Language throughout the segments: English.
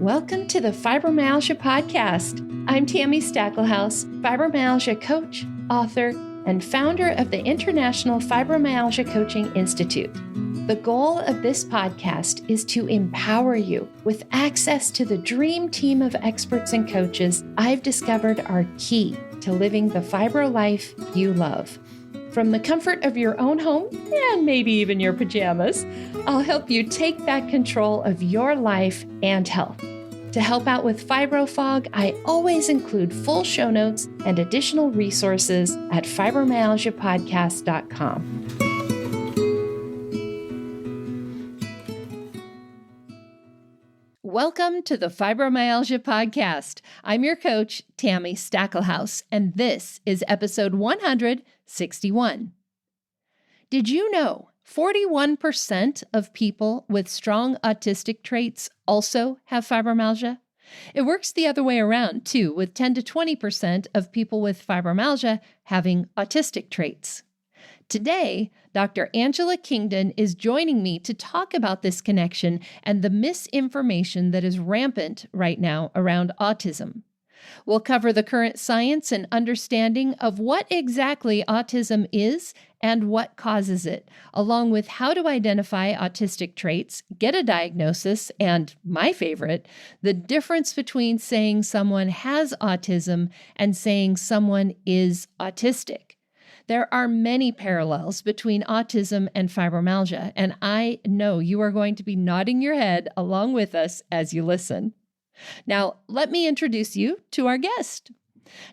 Welcome to the Fibromyalgia Podcast. I'm Tami, fibromyalgia coach, author, and founder of the International Fibromyalgia Coaching Institute. The goal of this podcast is to empower you with access to the dream team of experts and coaches I've discovered are key to living the fibro life you love. From the comfort of your own home, and maybe even your pajamas, I'll help you take back control of your life and health. To help out with fibro fog, I always include full show notes and additional resources at fibromyalgiapodcast.com. Welcome to the Fibromyalgia Podcast. I'm your coach, Tami Stackelhouse, and this is episode 161. Did you know 41% of people with strong autistic traits also have fibromyalgia? It works the other way around, too, with 10 to 20% of people with fibromyalgia having autistic traits. Today, Dr. Angela Kingdon is joining me to talk about this connection and the misinformation that is rampant right now around autism. We'll cover the current science and understanding of what exactly autism is and what causes it, along with how to identify autistic traits, get a diagnosis, and my favorite, the difference between saying someone has autism and saying someone is autistic. There are many parallels between autism and fibromyalgia, and I know you are going to be nodding your head along with us as you listen. Now, let me introduce you to our guest.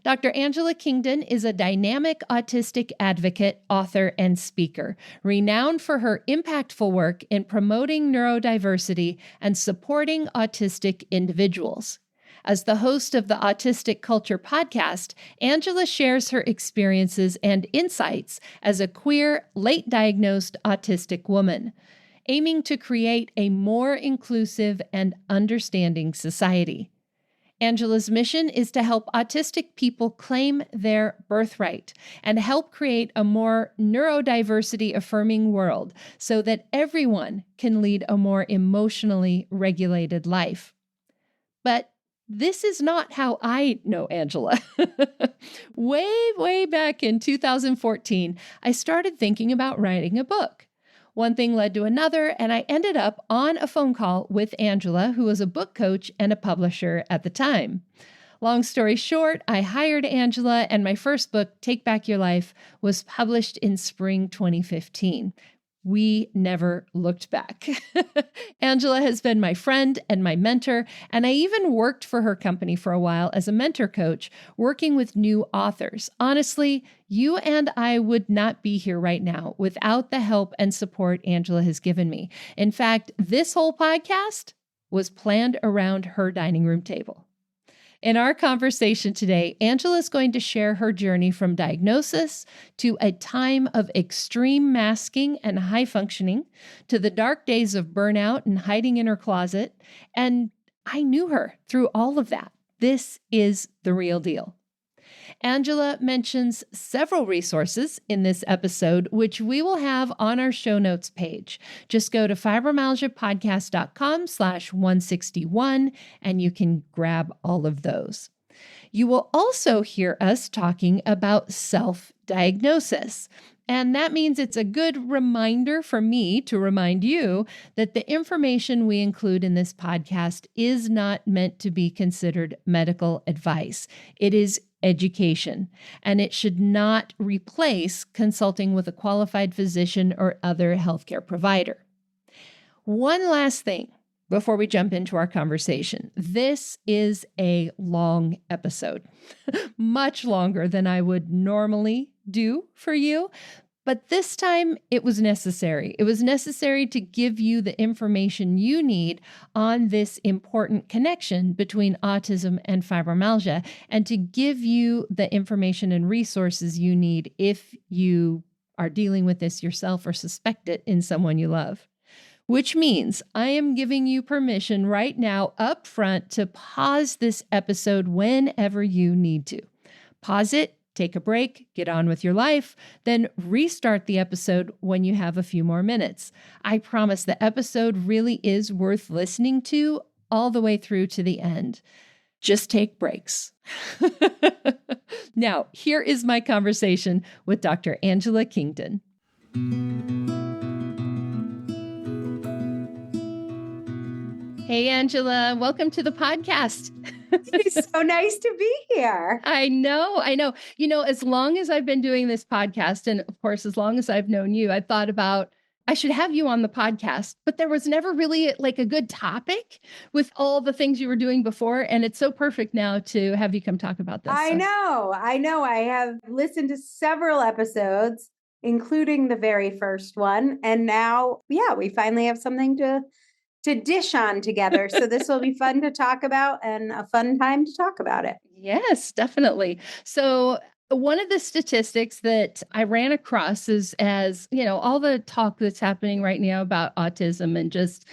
Dr. Angela Kingdon is a dynamic autistic advocate, author, and speaker, renowned for her impactful work in promoting neurodiversity and supporting autistic individuals. As the host of the Autistic Culture podcast, Angela shares her experiences and insights as a queer, late-diagnosed autistic woman, aiming to create a more inclusive and understanding society. Angela's mission is to help autistic people claim their birthright and help create a more neurodiversity-affirming world so that everyone can lead a more emotionally regulated life. But this is not how I know Angela. Way back in 2014, I started thinking about writing a book. One thing led to another, and I ended up on a phone call with Angela, who was a book coach and a publisher at the time. Long story short, I hired Angela, and my first book, Take Back Your Life, was published in spring 2015. We never looked back. Angela has been my friend and my mentor, and I even worked for her company for a while as a mentor coach, working with new authors. Honestly, you and I would not be here right now without the help and support Angela has given me. In fact, this whole podcast was planned around her dining room table. In our conversation today, Angela is going to share her journey from diagnosis to a time of extreme masking and high functioning to the dark days of burnout and hiding in her closet. And I knew her through all of that. This is the real deal. Angela mentions several resources in this episode, which we will have on our show notes page. Just go to fibromyalgiapodcast.com/161 and you can grab all of those. You will also hear us talking about self-diagnosis. And that means it's a good reminder for me to remind you that the information we include in this podcast is not meant to be considered medical advice. It is education, and it should not replace consulting with a qualified physician or other healthcare provider. One last thing before we jump into our conversation. This is a long episode, much longer than I would normally do for you. But this time it was necessary. It was necessary to give you the information you need on this important connection between autism and fibromyalgia, and to give you the information and resources you need if you are dealing with this yourself or suspect it in someone you love. Which means I am giving you permission right now up front to pause this episode whenever you need to. Pause it, take a break, get on with your life, then restart the episode when you have a few more minutes. I promise the episode really is worth listening to all the way through to the end. Just take breaks. Now, here is my conversation with Dr. Angela Kingdon. Hey, Angela, welcome to the podcast. It's so nice to be here. I know. As long as I've been doing this podcast, and of course, as long as I've known you, I thought about I should have you on the podcast, but there was never really like a good topic with all the things you were doing before. And it's so perfect now to have you come talk about this. I know. I have listened to several episodes, including the very first one. And now, we finally have something to dish on together. So this will be fun to talk about and a fun time to talk about it. Yes, definitely. So one of the statistics that I ran across is all the talk that's happening right now about autism and just,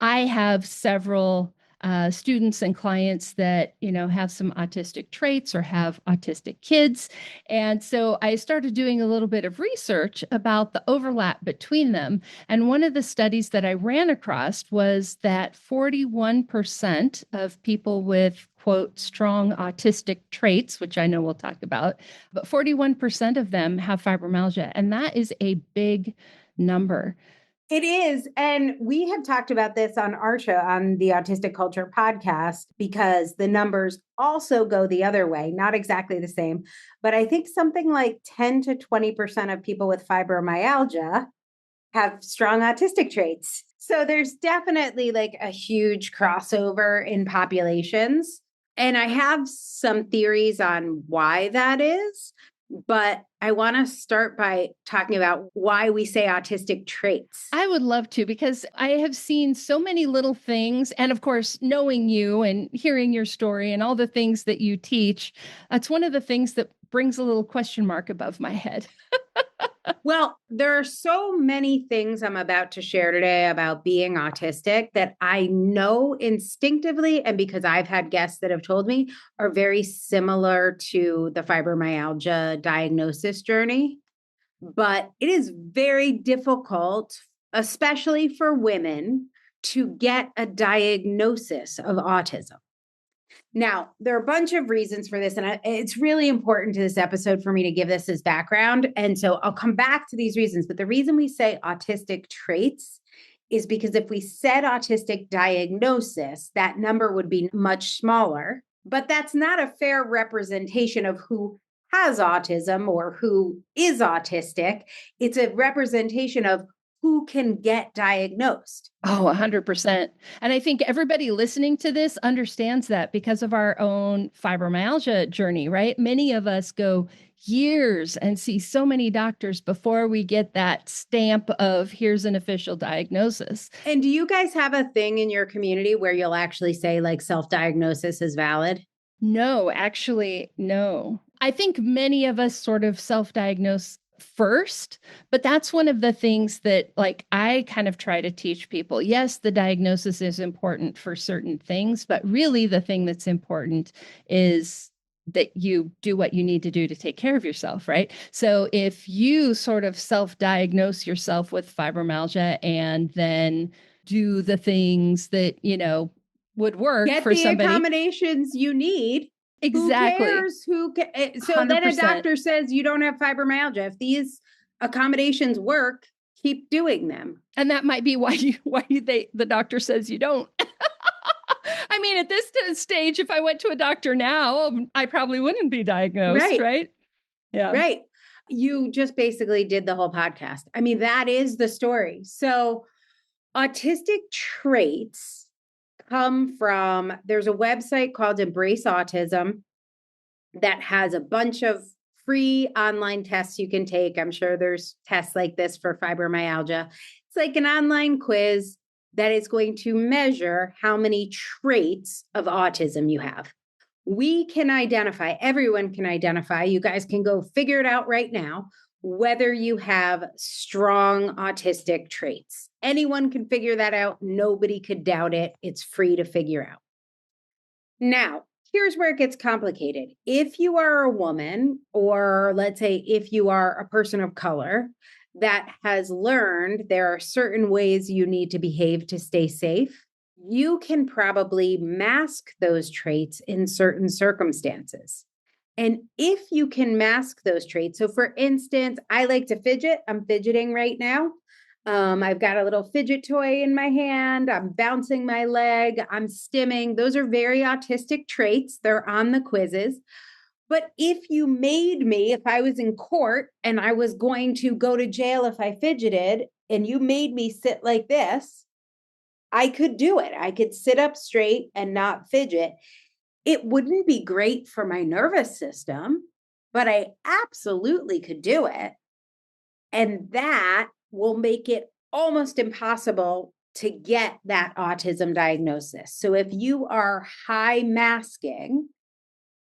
I have several students and clients that, have some autistic traits or have autistic kids. And so I started doing a little bit of research about the overlap between them. And one of the studies that I ran across was that 41% of people with, quote, strong autistic traits, which I know we'll talk about, but 41% of them have fibromyalgia. And that is a big number. It is. And we have talked about this on our show, on the Autistic Culture podcast, because the numbers also go the other way, not exactly the same. But I think something like 10 to 20% of people with fibromyalgia have strong autistic traits. So there's definitely like a huge crossover in populations. And I have some theories on why that is. But I want to start by talking about why we say autistic traits. I would love to, because I have seen so many little things. And of course, knowing you and hearing your story and all the things that you teach, that's one of the things that brings a little question mark above my head. Well, there are so many things I'm about to share today about being autistic that I know instinctively, and because I've had guests that have told me, are very similar to the fibromyalgia diagnosis journey. But it is very difficult, especially for women, to get a diagnosis of autism. Now, there are a bunch of reasons for this, and it's really important to this episode for me to give this as background. And so I'll come back to these reasons. But the reason we say autistic traits is because if we said autistic diagnosis, that number would be much smaller. But that's not a fair representation of who has autism or who is autistic. It's a representation of who can get diagnosed. Oh, 100%. And I think everybody listening to this understands that because of our own fibromyalgia journey, right? Many of us go years and see so many doctors before we get that stamp of here's an official diagnosis. And do you guys have a thing in your community where you'll actually say like self-diagnosis is valid? No, actually, no. I think many of us sort of self-diagnose first, but that's one of the things that like I kind of try to teach people. Yes, the diagnosis is important for certain things, but really the thing that's important is that you do what you need to do to take care of yourself, right? So if you sort of self-diagnose yourself with fibromyalgia and then do the things that, would work for somebody. Get the accommodations you need. Exactly. Who cares? So 100%. Then a doctor says you don't have fibromyalgia. If these accommodations work, keep doing them. And that might be why the doctor says you don't. I mean, at this stage, if I went to a doctor now, I probably wouldn't be diagnosed, right? Yeah. Right. You just basically did the whole podcast. I mean, that is the story. So autistic traits come from, there's a website called Embrace Autism that has a bunch of free online tests you can take. I'm sure there's tests like this for fibromyalgia. It's like an online quiz that is going to measure how many traits of autism you have. We can identify, everyone can identify, you guys can go figure it out right now, whether you have strong autistic traits. Anyone can figure that out. Nobody could doubt it. It's free to figure out. Now, here's where it gets complicated. If you are a woman, or let's say if you are a person of color that has learned there are certain ways you need to behave to stay safe, you can probably mask those traits in certain circumstances. And if you can mask those traits, so for instance, I like to fidget. I'm fidgeting right now. I've got a little fidget toy in my hand. I'm bouncing my leg. I'm stimming. Those are very autistic traits. They're on the quizzes. But if you made me, if I was in court and I was going to go to jail if I fidgeted, and you made me sit like this, I could do it. I could sit up straight and not fidget. It wouldn't be great for my nervous system, but I absolutely could do it. And that will make it almost impossible to get that autism diagnosis. So if you are high masking,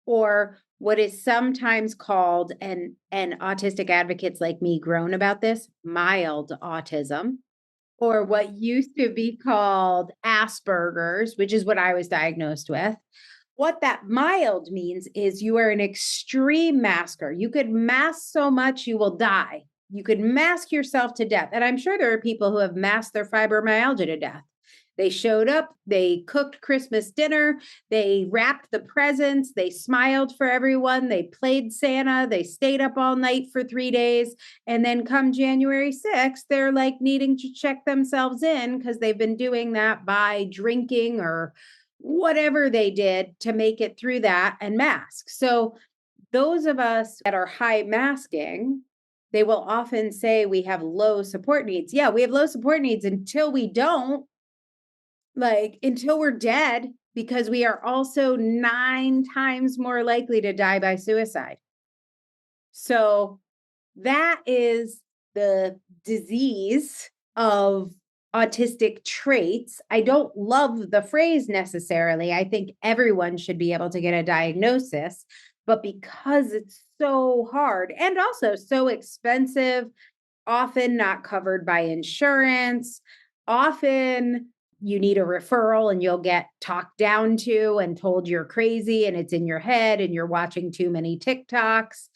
or what is sometimes called, and autistic advocates like me groan about this, mild autism, or what used to be called Asperger's, which is what I was diagnosed with. What that mild means is you are an extreme masker. You could mask so much you will die. You could mask yourself to death. And I'm sure there are people who have masked their fibromyalgia to death. They showed up, they cooked Christmas dinner, they wrapped the presents, they smiled for everyone, they played Santa, they stayed up all night for 3 days. And then come January 6th, they're like needing to check themselves in because they've been doing that by drinking or whatever they did to make it through that and mask. So those of us that are high masking, they will often say we have low support needs. Yeah, we have low support needs until we don't. Like until we're dead, because we are also 9 times more likely to die by suicide. So that is the disease of autistic traits. I don't love the phrase necessarily. I think everyone should be able to get a diagnosis, but because it's so hard and also so expensive, often not covered by insurance, often you need a referral and you'll get talked down to and told you're crazy and it's in your head and you're watching too many TikToks.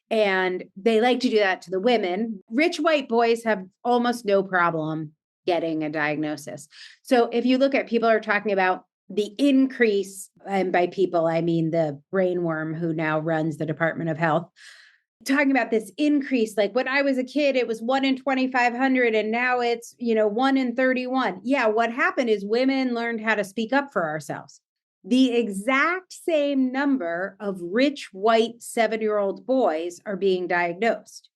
And they like to do that to the women. Rich white boys have almost no problem getting a diagnosis. So if you look at, people are talking about the increase, and by people, I mean the brainworm who now runs the Department of Health, talking about this increase. Like when I was a kid, it was 1 in 2,500 and now it's, 1 in 31. Yeah. What happened is women learned how to speak up for ourselves. The exact same number of rich white 7-year-old boys are being diagnosed.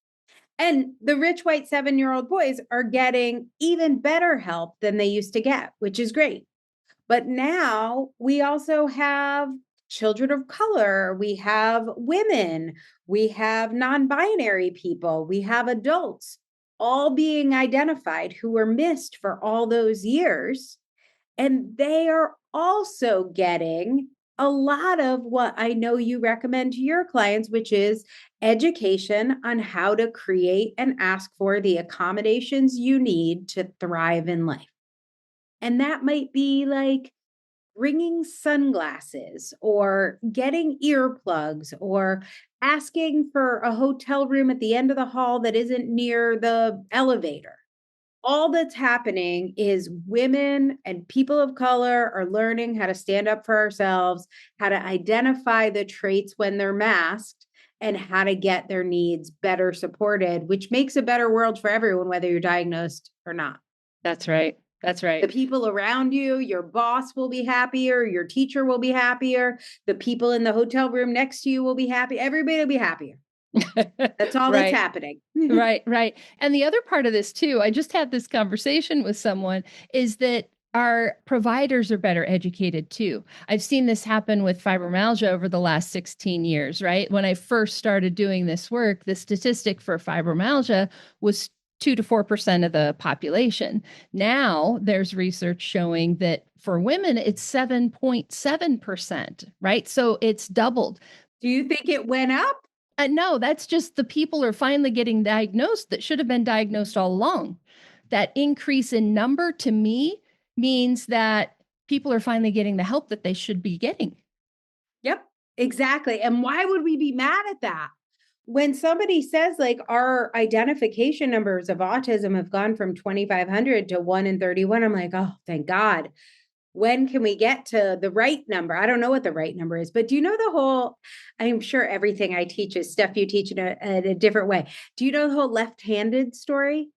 And the rich white 7-year-old boys are getting even better help than they used to get, which is great. But now we also have children of color, we have women, we have non-binary people, we have adults all being identified who were missed for all those years. And they are also getting a lot of what I know you recommend to your clients, which is education on how to create and ask for the accommodations you need to thrive in life. And that might be like bringing sunglasses or getting earplugs or asking for a hotel room at the end of the hall that isn't near the elevator. All that's happening is women and people of color are learning how to stand up for ourselves, how to identify the traits when they're masked, and how to get their needs better supported, which makes a better world for everyone, whether you're diagnosed or not. That's right. That's right. The people around you, your boss will be happier, your teacher will be happier, the people in the hotel room next to you will be happy, everybody will be happier. That's all that's happening. Right, right. And the other part of this too, I just had this conversation with someone, is that our providers are better educated too. I've seen this happen with fibromyalgia over the last 16 years, right? When I first started doing this work, the statistic for fibromyalgia was 2 to 4% of the population. Now there's research showing that for women, it's 7.7%, right? So it's doubled. Do you think it went up? No, that's just the people are finally getting diagnosed that should have been diagnosed all along. That increase in number to me means that people are finally getting the help that they should be getting. Yep, exactly. And why would we be mad at that? When somebody says like our identification numbers of autism have gone from 2,500 to 1 in 31, I'm like, oh, thank God. when can we get to the right number? I don't know what the right number is, but do you know the whole, I'm sure everything I teach is stuff you teach in a different way. Do you know the whole left-handed story?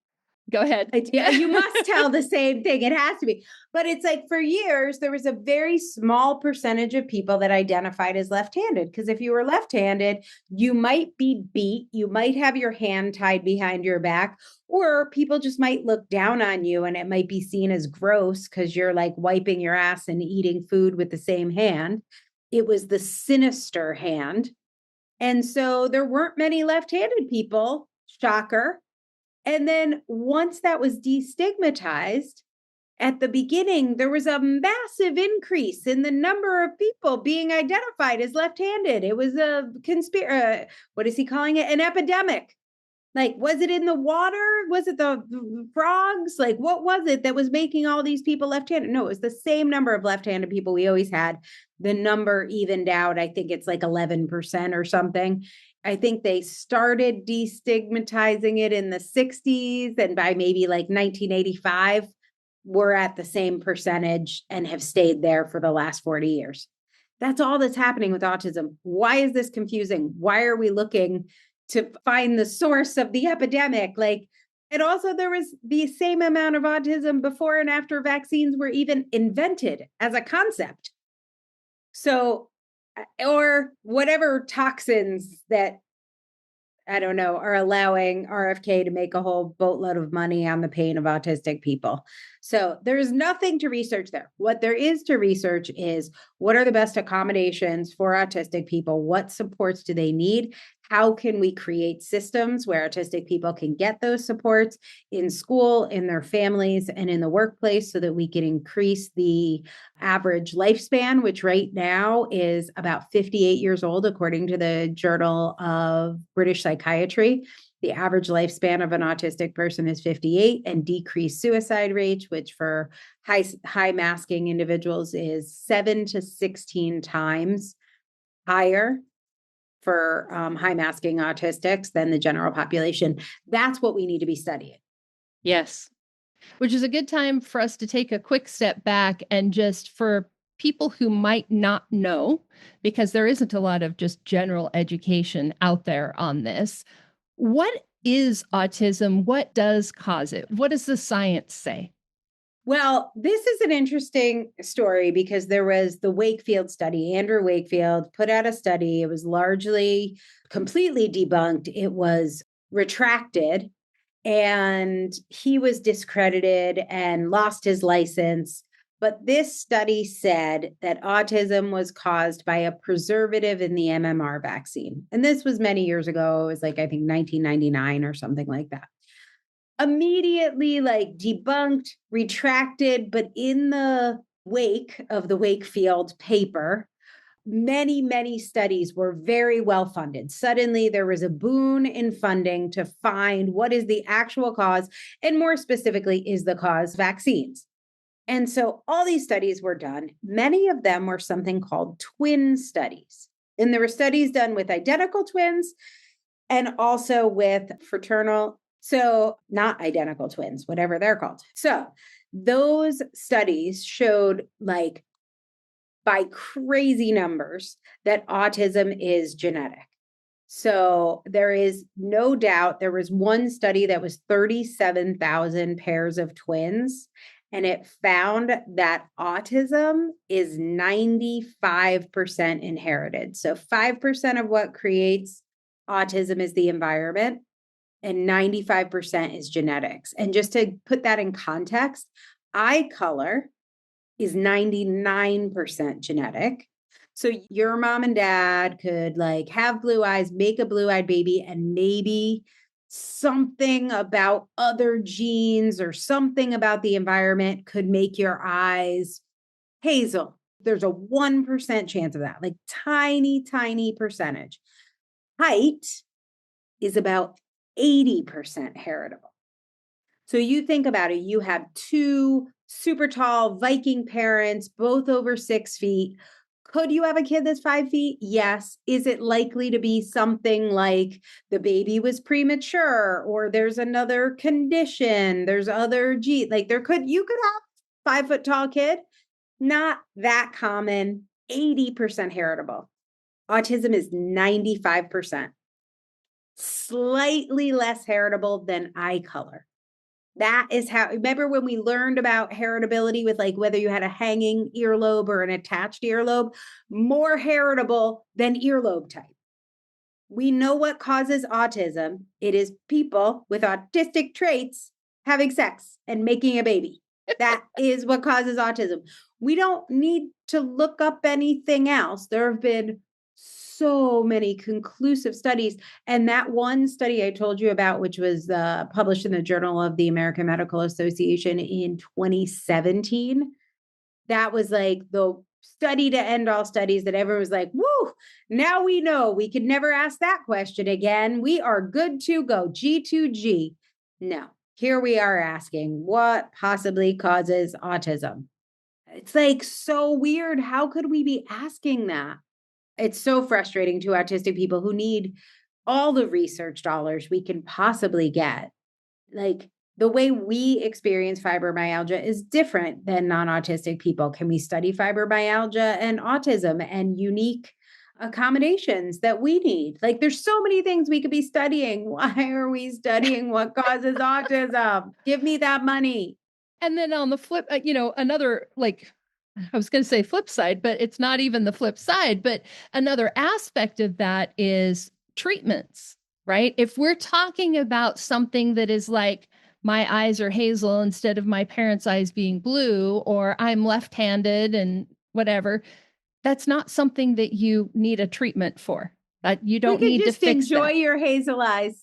Go ahead. Yeah, you must tell the same thing. It has to be. But it's like for years, there was a very small percentage of people that identified as left-handed. Because if you were left-handed, you might be beat, you might have your hand tied behind your back, or people just might look down on you and it might be seen as gross because you're like wiping your ass and eating food with the same hand. It was the sinister hand. And so there weren't many left-handed people, shocker. And then once that was destigmatized, at the beginning, there was a massive increase in the number of people being identified as left-handed. It was a what is he calling it? An epidemic. Like, was it in the water? Was it the frogs? Like, what was it that was making all these people left-handed? No, it was the same number of left-handed people we always had. The number evened out. I think it's like 11% or something. I think they started destigmatizing it in the 60s. And by maybe like 1985, we're at the same percentage and have stayed there for the last 40 years. That's all that's happening with autism. Why is this confusing? Why are we looking to find the source of the epidemic? And also there was the same amount of autism before and after vaccines were even invented as a concept. So, or whatever toxins that, I don't know, are allowing RFK to make a whole boatload of money on the pain of autistic people. So there's nothing to research there. What there is to research is what are the best accommodations for autistic people? What supports do they need? How can we create systems where autistic people can get those supports in school, in their families, and in the workplace so that we can increase the average lifespan, which right now is about 58 years old, according to the Journal of British Psychiatry. The average lifespan of an autistic person is 58, and decreased suicide rates, which for high masking individuals is 7 to 16 times higher for high masking autistics than the general population. That's what we need to be studying. Yes. Which is a good time for us to take a quick step back and just for people who might not know, because there isn't a lot of just general education out there on this. What is autism? What does cause it? What does the science say? Well, this is an interesting story because there was the Wakefield study. Andrew Wakefield put out a study. It was largely completely debunked. It was retracted and he was discredited and lost his license. But this study said that autism was caused by a preservative in the MMR vaccine. And this was many years ago. It was like, I think 1999 or something like that. Immediately like debunked, retracted, but in the wake of the Wakefield paper, many studies were very well funded. Suddenly there was a boon in funding to find what is the actual cause, and more specifically, is the cause vaccines. And so all these studies were done. Many of them were something called twin studies. And there were studies done with identical twins and also with fraternal. So not identical twins, whatever they're called. So those studies showed like by crazy numbers that autism is genetic. So there is no doubt. There was one study that was 37,000 pairs of twins, and it found that autism is 95% inherited. So 5% of what creates autism is the environment, and 95% is genetics. And just to put that in context, eye color is 99% genetic. So your mom and dad could like have blue eyes, make a blue-eyed baby, and maybe something about other genes or something about the environment could make your eyes hazel. There's a 1% chance of that, like tiny percentage. Height is about 80% heritable. So you think about it, you have two super tall Viking parents, both over 6 feet. Could you have a kid that's 5 feet? Yes. Is it likely to be something like the baby was premature or there's another condition? There's other you could have 5 foot tall kid not that common, 80% heritable. Autism is 95%, slightly less heritable than eye color. That is how, remember when we learned about heritability with like whether you had a hanging earlobe or an attached earlobe, more heritable than earlobe type. We know what causes autism. It is people with autistic traits having sex and making a baby. That is what causes autism. We don't need to look up anything else. There have been so many conclusive studies. And that one study I told you about, which was published in the Journal of the American Medical Association in 2017, that was like the study to end all studies that everyone was like, woo, now we know we could never ask that question again. We are good to go. G2G. No, here we are asking what possibly causes autism. It's like so weird. How could we be asking that? It's so frustrating to autistic people who need all the research dollars we can possibly get. Like, the way we experience fibromyalgia is different than non-autistic people. Can we study fibromyalgia and autism and unique accommodations that we need? Like, there's so many things we could be studying. Why are we studying what causes autism? Give me that money. And then on the flip, another, like, I was going to say flip side, but it's not even the flip side. But another aspect of that is treatments, right? If we're talking about something that is like, my eyes are hazel instead of my parents' eyes being blue, or I'm left-handed and whatever, that's not something that you need a treatment for. That you don't need to fix that. We could just enjoy your hazel eyes.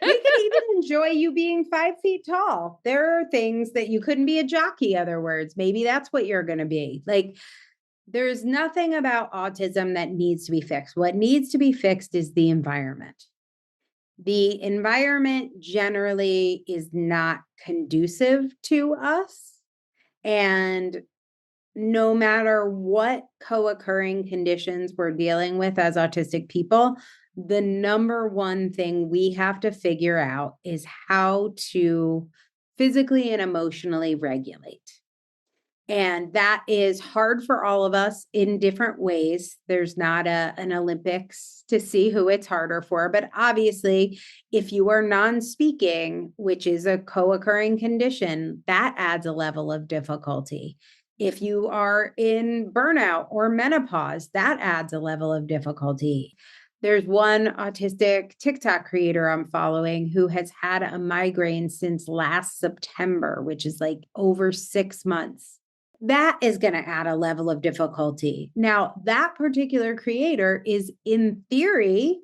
We could even enjoy you being 5 feet tall. There are things that you couldn't be a jockey, other words. Maybe that's what you're going to be. Like, there's nothing about autism that needs to be fixed. What needs to be fixed is the environment. The environment generally is not conducive to us. And no matter what co-occurring conditions we're dealing with as autistic people, the number one thing we have to figure out is how to physically and emotionally regulate. And that is hard for all of us in different ways. There's not an Olympics to see who it's harder for. But obviously, if you are non-speaking, which is a co-occurring condition, that adds a level of difficulty. If you are in burnout or menopause, that adds a level of difficulty. There's one autistic TikTok creator I'm following who has had a migraine since last September, which is like over 6 months. That is going to add a level of difficulty. Now, that particular creator is, in theory,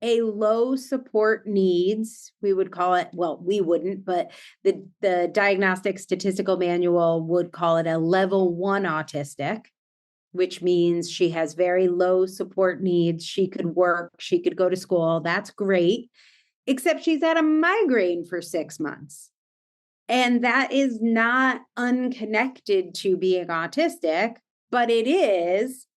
a low support needs, we would call it, well, we wouldn't, but the Diagnostic Statistical Manual would call it a level 1 autistic, which means she has very low support needs. She could work, she could go to school. That's great, except she's had a migraine for 6 months. And that is not unconnected to being autistic, but it is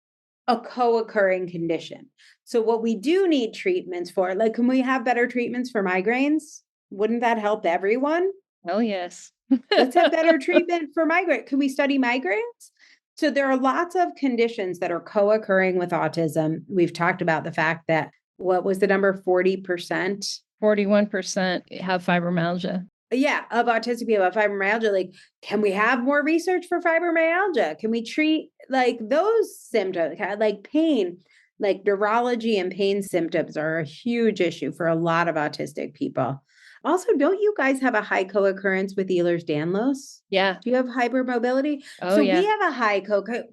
a co-occurring condition. So what we do need treatments for, like, can we have better treatments for migraines? Wouldn't that help everyone? Oh, yes. Let's have better treatment for migraine. Can we study migraines? So there are lots of conditions that are co-occurring with autism. We've talked about the fact that, what was the number, 40%? 41% have fibromyalgia. Yeah, of autistic people have fibromyalgia. Like, can we have more research for fibromyalgia? Can we treat like those symptoms, like pain, like neurology and pain symptoms are a huge issue for a lot of autistic people. Also, don't you guys have a high co-occurrence with Ehlers-Danlos? Yeah. Do you have hypermobility? Oh, so yeah. We have a high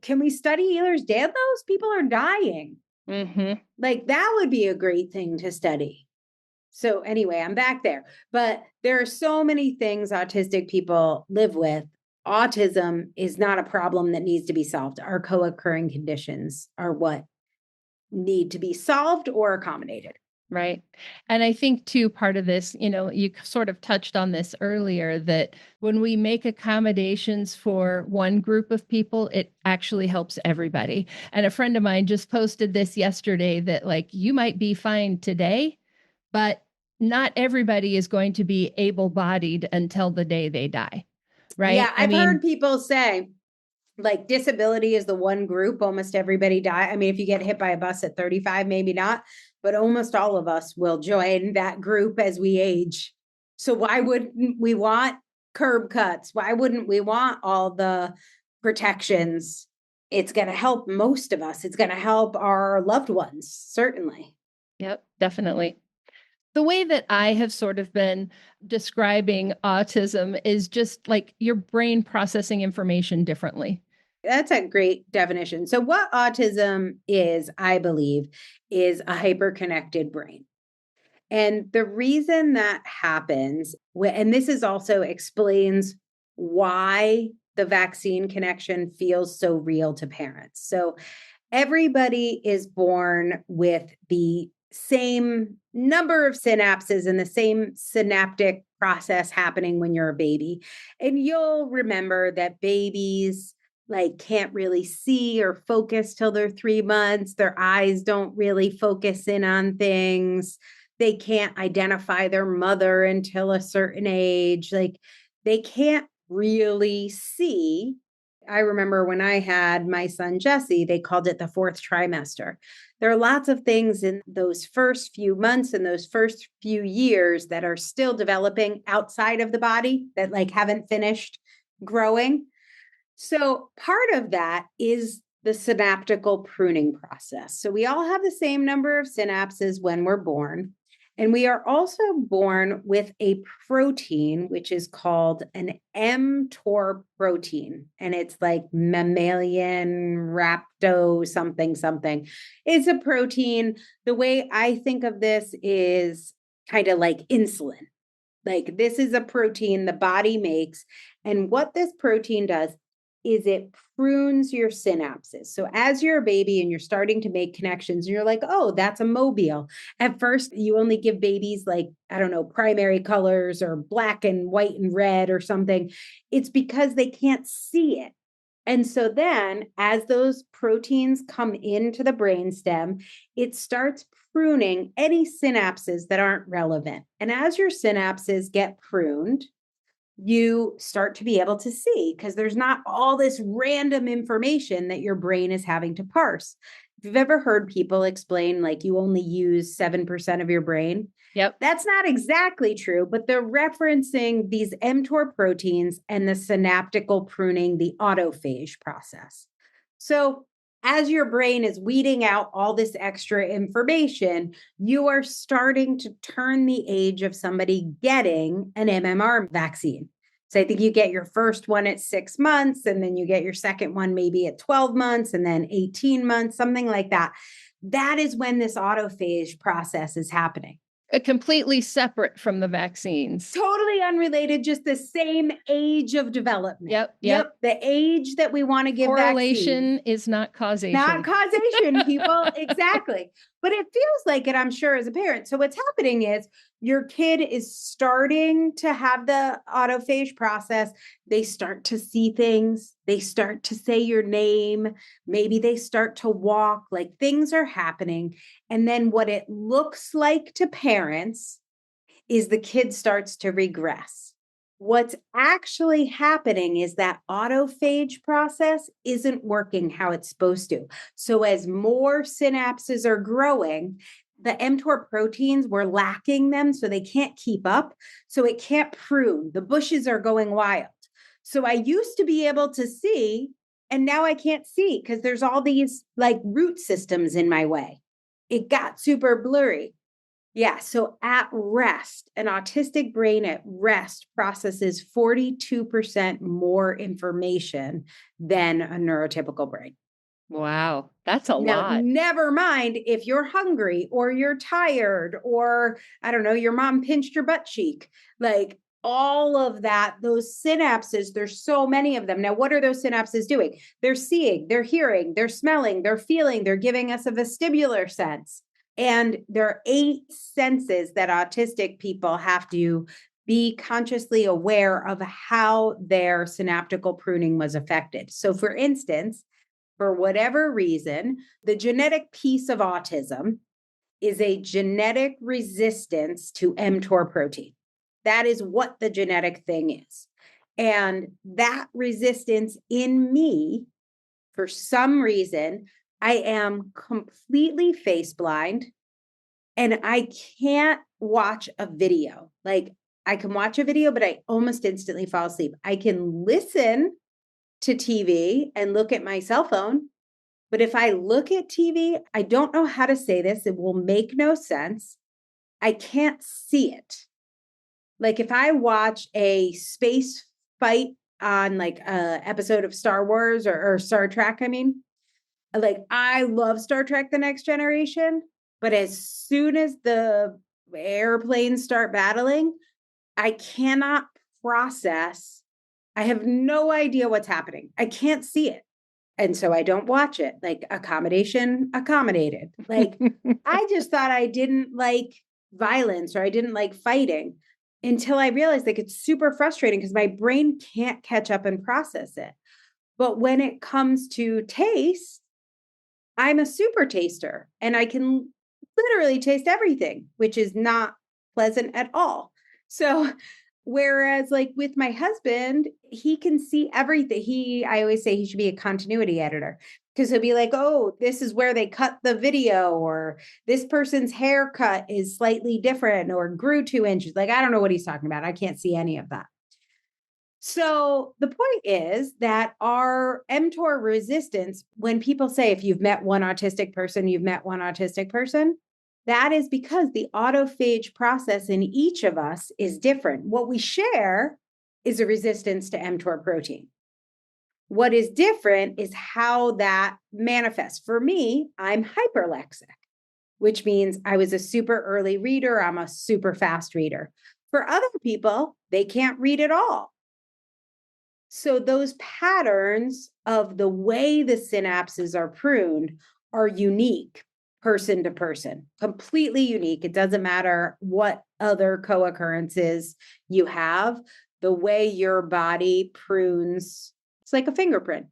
can we study Ehlers-Danlos? People are dying. Mm-hmm. Like, that would be a great thing to study. So anyway, I'm back there. But there are so many things autistic people live with. Autism is not a problem that needs to be solved. Our co-occurring conditions are what need to be solved or accommodated. Right. And I think too, part of this, you sort of touched on this earlier, that when we make accommodations for one group of people, it actually helps everybody. And a friend of mine just posted this yesterday that, like, you might be fine today, but not everybody is going to be able-bodied until the day they die. Right. Yeah, I've heard people say, Like disability is the one group almost everybody die. I mean, if you get hit by a bus at 35, maybe not, but almost all of us will join that group as we age. So why wouldn't we want curb cuts? Why wouldn't we want all the protections? It's going to help most of us. It's going to help our loved ones, certainly. Yep, definitely. The way that I have sort of been describing autism is just like your brain processing information differently. That's a great definition. So, what autism is, I believe, is a hyperconnected brain. And the reason that happens, and this is also explains why the vaccine connection feels so real to parents. So, everybody is born with the same number of synapses and the same synaptic process happening when you're a baby. And you'll remember that babies like can't really see or focus till they're 3 months. Their eyes don't really focus in on things. They can't identify their mother until a certain age. Like they can't really see. I remember when I had my son Jesse, they called it the fourth trimester. There are lots of things in those first few months and those first few years that are still developing outside of the body that like haven't finished growing. So part of that is the synaptical pruning process. So we all have the same number of synapses when we're born. And we are also born with a protein, which is called an mTOR protein. And it's like mammalian rhabdo something, something. It's a protein. The way I think of this is kind of like insulin. Like this is a protein the body makes. And what this protein does is it prunes your synapses. So as you're a baby and you're starting to make connections, and you're like, oh, that's a mobile. At first, you only give babies like, I don't know, primary colors or black and white and red or something. It's because they can't see it. And so then as those proteins come into the brainstem, it starts pruning any synapses that aren't relevant. And as your synapses get pruned, you start to be able to see because there's not all this random information that your brain is having to parse. If you've ever heard people explain like you only use 7% of your brain, Yep. That's not exactly true, but they're referencing these mTOR proteins and the synaptical pruning, the autophage process. So as your brain is weeding out all this extra information, you are starting to turn the age of somebody getting an MMR vaccine. So I think you get your first one at 6 months, and then you get your second one maybe at 12 months, and then 18 months, something like that. That is when this autophage process is happening. Completely separate from the vaccines. Totally unrelated, just the same age of development. Yep. The age that we want to give correlation vaccine. Is not causation. Not causation, people. Exactly. But it feels like it, I'm sure, as a parent. So what's happening is your kid is starting to have the autophage process. They start to see things. They start to say your name. Maybe they start to walk, like things are happening. And then what it looks like to parents is the kid starts to regress. What's actually happening is that autophage process isn't working how it's supposed to. So as more synapses are growing, the mTOR proteins, we're lacking them, so they can't keep up. So it can't prune. The bushes are going wild. So I used to be able to see, and now I can't see because there's all these like root systems in my way. It got super blurry. Yeah. So at rest, an autistic brain at rest processes 42% more information than a neurotypical brain. Wow. That's a Now, lot. never mind if you're hungry or you're tired or, I don't know, your mom pinched your butt cheek. Like all of that, those synapses, there's so many of them. Now, what are those synapses doing? They're seeing, they're hearing, they're smelling, they're feeling, they're giving us a vestibular sense. And there are 8 senses that autistic people have to be consciously aware of how their synaptical pruning was affected. So, for instance, for whatever reason, the genetic piece of autism is a genetic resistance to mTOR protein. That is what the genetic thing is. And that resistance in me, for some reason, I am completely face blind and I can't watch a video. Like I can watch a video, but I almost instantly fall asleep. I can listen to TV and look at my cell phone. But if I look at TV, I don't know how to say this. It will make no sense. I can't see it. Like if I watch a space fight on like a episode of Star Wars or Star Trek, I mean, like I love Star Trek The Next Generation, but as soon as the airplanes start battling, I cannot process. I have no idea what's happening. I can't see it. And so I don't watch it. Like accommodation accommodated. Like I just thought I didn't like violence or I didn't like fighting until I realized like it's super frustrating because my brain can't catch up and process it. But when it comes to taste, I'm a super taster and I can literally taste everything, which is not pleasant at all. So, whereas like with my husband, he can see everything. I always say he should be a continuity editor because he'll be like, oh, this is where they cut the video, or this person's haircut is slightly different or grew 2 inches. Like, I don't know what he's talking about. I can't see any of that. So the point is that our mTOR resistance, when people say, if you've met one autistic person, you've met one autistic person, that is because the autophage process in each of us is different. What we share is a resistance to mTOR protein. What is different is how that manifests. For me, I'm hyperlexic, which means I was a super early reader. I'm a super fast reader. For other people, they can't read at all. So those patterns of the way the synapses are pruned are unique person to person, completely unique. It doesn't matter what other co-occurrences you have. The way your body prunes, it's like a fingerprint.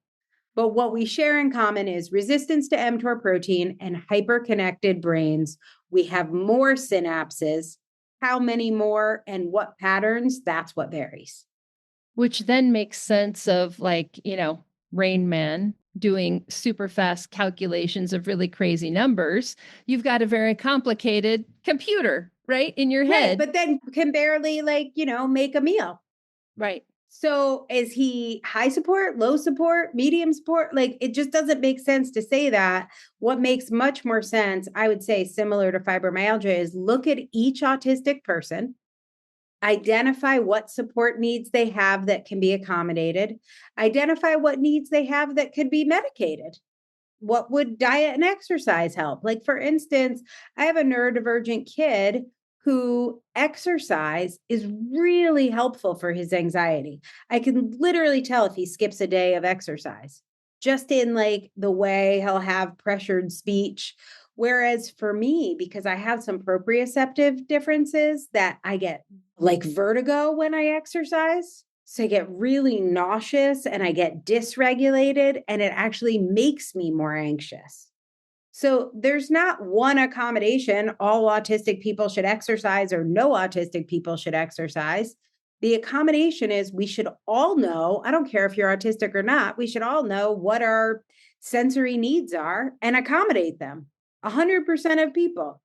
But what we share in common is resistance to mTOR protein and hyperconnected brains. We have more synapses. How many more and what patterns? That's what varies. Which then makes sense of like, Rain Man doing super fast calculations of really crazy numbers. You've got a very complicated computer, right, in your head. Right, but then can barely make a meal. Right. So is he high support, low support, medium support? Like it just doesn't make sense to say that. What makes much more sense, I would say similar to fibromyalgia, is look at each autistic person, identify what support needs they have that can be accommodated, identify what needs they have that could be medicated. What would diet and exercise help? Like, for instance, I have a neurodivergent kid who exercise is really helpful for his anxiety. I can literally tell if he skips a day of exercise, just in like the way he'll have pressured speech. Whereas for me, because I have some proprioceptive differences that I get like vertigo when I exercise. So I get really nauseous and I get dysregulated, and it actually makes me more anxious. So there's not one accommodation. All autistic people should exercise or no autistic people should exercise. The accommodation is we should all know, I don't care if you're autistic or not, we should all know what our sensory needs are and accommodate them. 100% of people.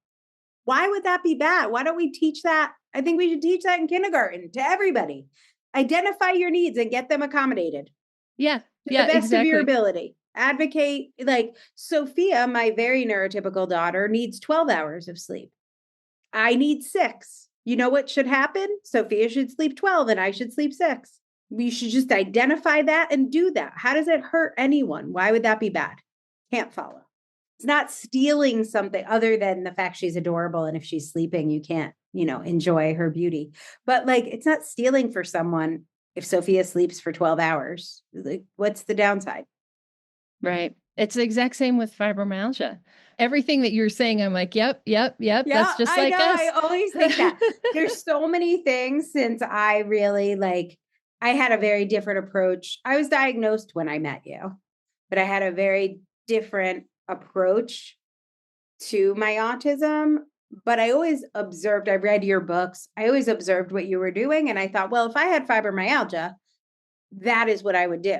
Why would that be bad? Why don't we teach that? I think we should teach that in kindergarten to everybody. Identify your needs and get them accommodated. Yeah. To the best exactly. of your ability. Advocate, like Sophia, my very neurotypical daughter, needs 12 hours of sleep. I need 6. You know what should happen? Sophia should sleep 12 and I should sleep 6. We should just identify that and do that. How does it hurt anyone? Why would that be bad? Can't follow. It's not stealing something other than the fact she's adorable. And if she's sleeping, you can't, enjoy her beauty. But like, it's not stealing for someone if Sophia sleeps for 12 hours. Like, what's the downside? Right. It's the exact same with fibromyalgia. Everything that you're saying, I'm like, yep. Yeah, That's just like us. I always think that. There's so many things since I really I had a very different approach. I was diagnosed when I met you, but I had a very different approach to my autism. But I always observed, I read your books. I always observed what you were doing. And I thought, well, if I had fibromyalgia, that is what I would do.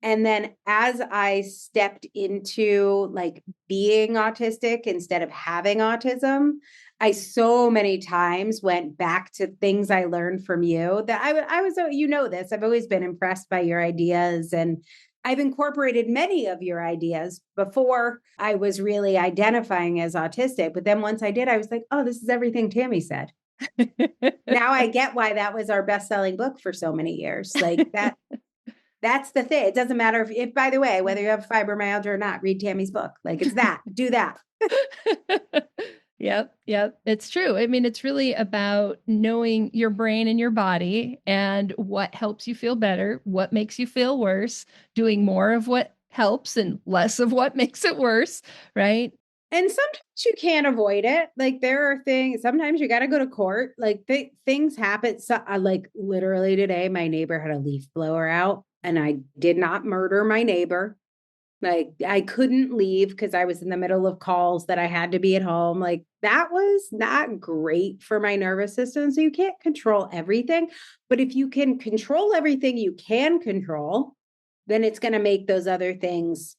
And then as I stepped into like being autistic instead of having autism, I so many times went back to things I learned from you that I was, you know, this, I've always been impressed by your ideas, and I've incorporated many of your ideas before I was really identifying as autistic. But then once I did, I was like, oh, this is everything Tami said. Now I get why that was our best-selling book for so many years. Like that's the thing. It doesn't matter if, by the way, whether you have fibromyalgia or not, read Tami's book. Like it's that, do that. Yep. Yep. It's true. I mean, it's really about knowing your brain and your body and what helps you feel better, what makes you feel worse, doing more of what helps and less of what makes it worse. Right. And sometimes you can't avoid it. Like there are things, sometimes you got to go to court. Like things happen. So, like literally today, my neighbor had a leaf blower out and I did not murder my neighbor. Like I couldn't leave because I was in the middle of calls that I had to be at home. Like that was not great for my nervous system. So you can't control everything. But if you can control everything you can control, then it's going to make those other things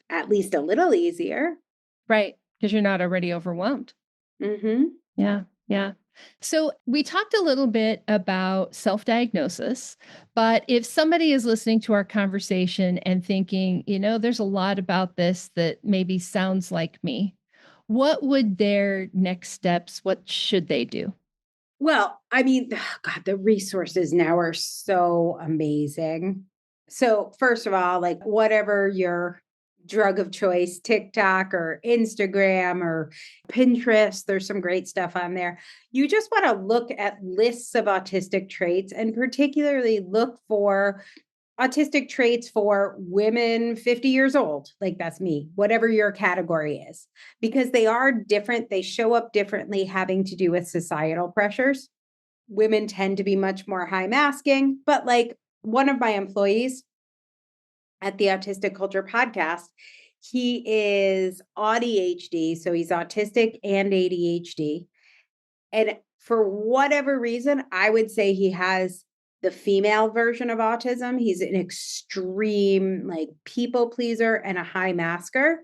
at least a little easier. Right. Because you're not already overwhelmed. Mm-hmm. Yeah. Yeah. So we talked a little bit about self-diagnosis, but if somebody is listening to our conversation and thinking, you know, there's a lot about this that maybe sounds like me, what would their next steps, what should they do? Well, I mean, God, the resources now are so amazing. So, first of all, like whatever your drug of choice, TikTok or Instagram or Pinterest, there's some great stuff on there. You just want to look at lists of autistic traits and particularly look for autistic traits for women 50 years old. Like that's me, whatever your category is, because they are different. They show up differently, having to do with societal pressures. Women tend to be much more high masking, but like one of my employees at the Autistic Culture podcast, he is ADHD. So he's autistic and ADHD. And for whatever reason, I would say he has the female version of autism. He's an extreme like people pleaser and a high masker.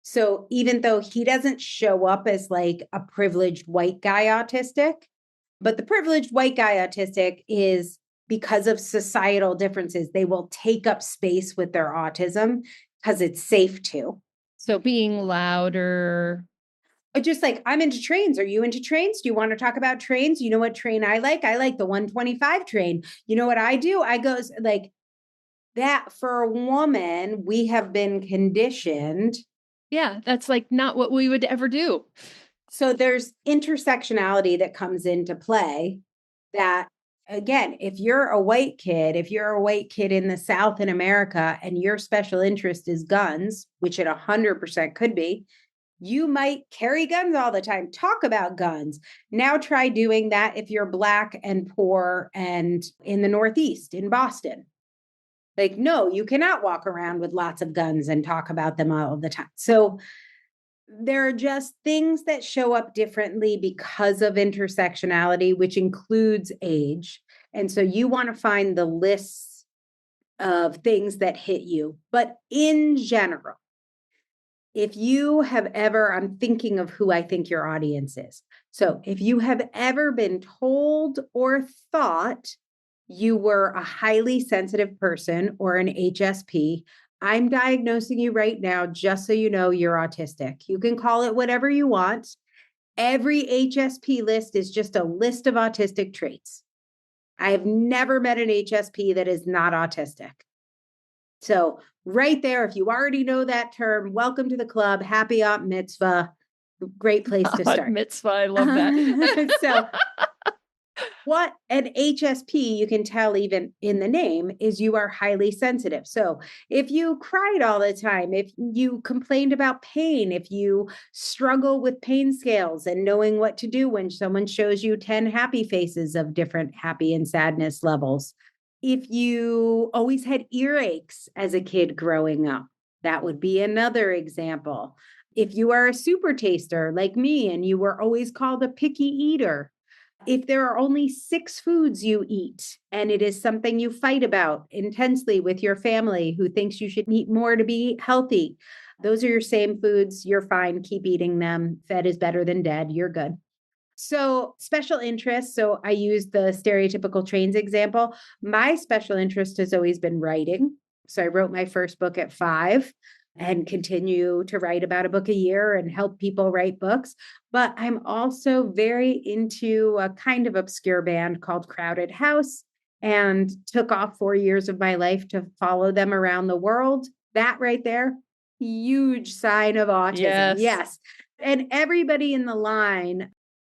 So even though he doesn't show up as like a privileged white guy autistic, but the privileged white guy autistic is because of societal differences, they will take up space with their autism because it's safe to. So being louder. Just like, I'm into trains. Are you into trains? Do you want to talk about trains? You know what train I like? I like the 125 train. You know what I do? I go like that. For a woman, we have been conditioned. Yeah, that's like not what we would ever do. So there's intersectionality that comes into play that, again, if you're a white kid in the South in America and your special interest is guns, which it 100% could be, you might carry guns all the time, talk about guns. Now try doing that if you're Black and poor and in the Northeast, in Boston. Like, no, you cannot walk around with lots of guns and talk about them all the time. So there are just things that show up differently because of intersectionality, which includes age. And so you want to find the lists of things that hit you. But in general, if you have ever, I'm thinking of who I think your audience is. So if you have ever been told or thought you were a highly sensitive person or an HSP, I'm diagnosing you right now just so you know you're autistic. You can call it whatever you want. Every HSP list is just a list of autistic traits. I have never met an HSP that is not autistic. So right there, if you already know that term, welcome to the club. Happy Aunt Mitzvah. Great place to start. Mitzvah, I love that. So what an HSP, you can tell even in the name, is you are highly sensitive. So if you cried all the time, if you complained about pain, if you struggle with pain scales and knowing what to do when someone shows you 10 happy faces of different happy and sadness levels, if you always had earaches as a kid growing up, that would be another example. If you are a super taster like me and you were always called a picky eater, If there are only 6 foods you eat and it is something you fight about intensely with your family who thinks you should eat more to be healthy, those are your same foods. You're fine. Keep eating them. Fed is better than dead. You're good. So, special interests. So, I use the stereotypical trains example. My special interest has always been writing. So, I wrote my first book at 5 and continue to write about a book a year and help people write books. But I'm also very into a kind of obscure band called Crowded House and took off 4 years of my life to follow them around the world. That right there, huge sign of autism. Yes. And everybody in the line,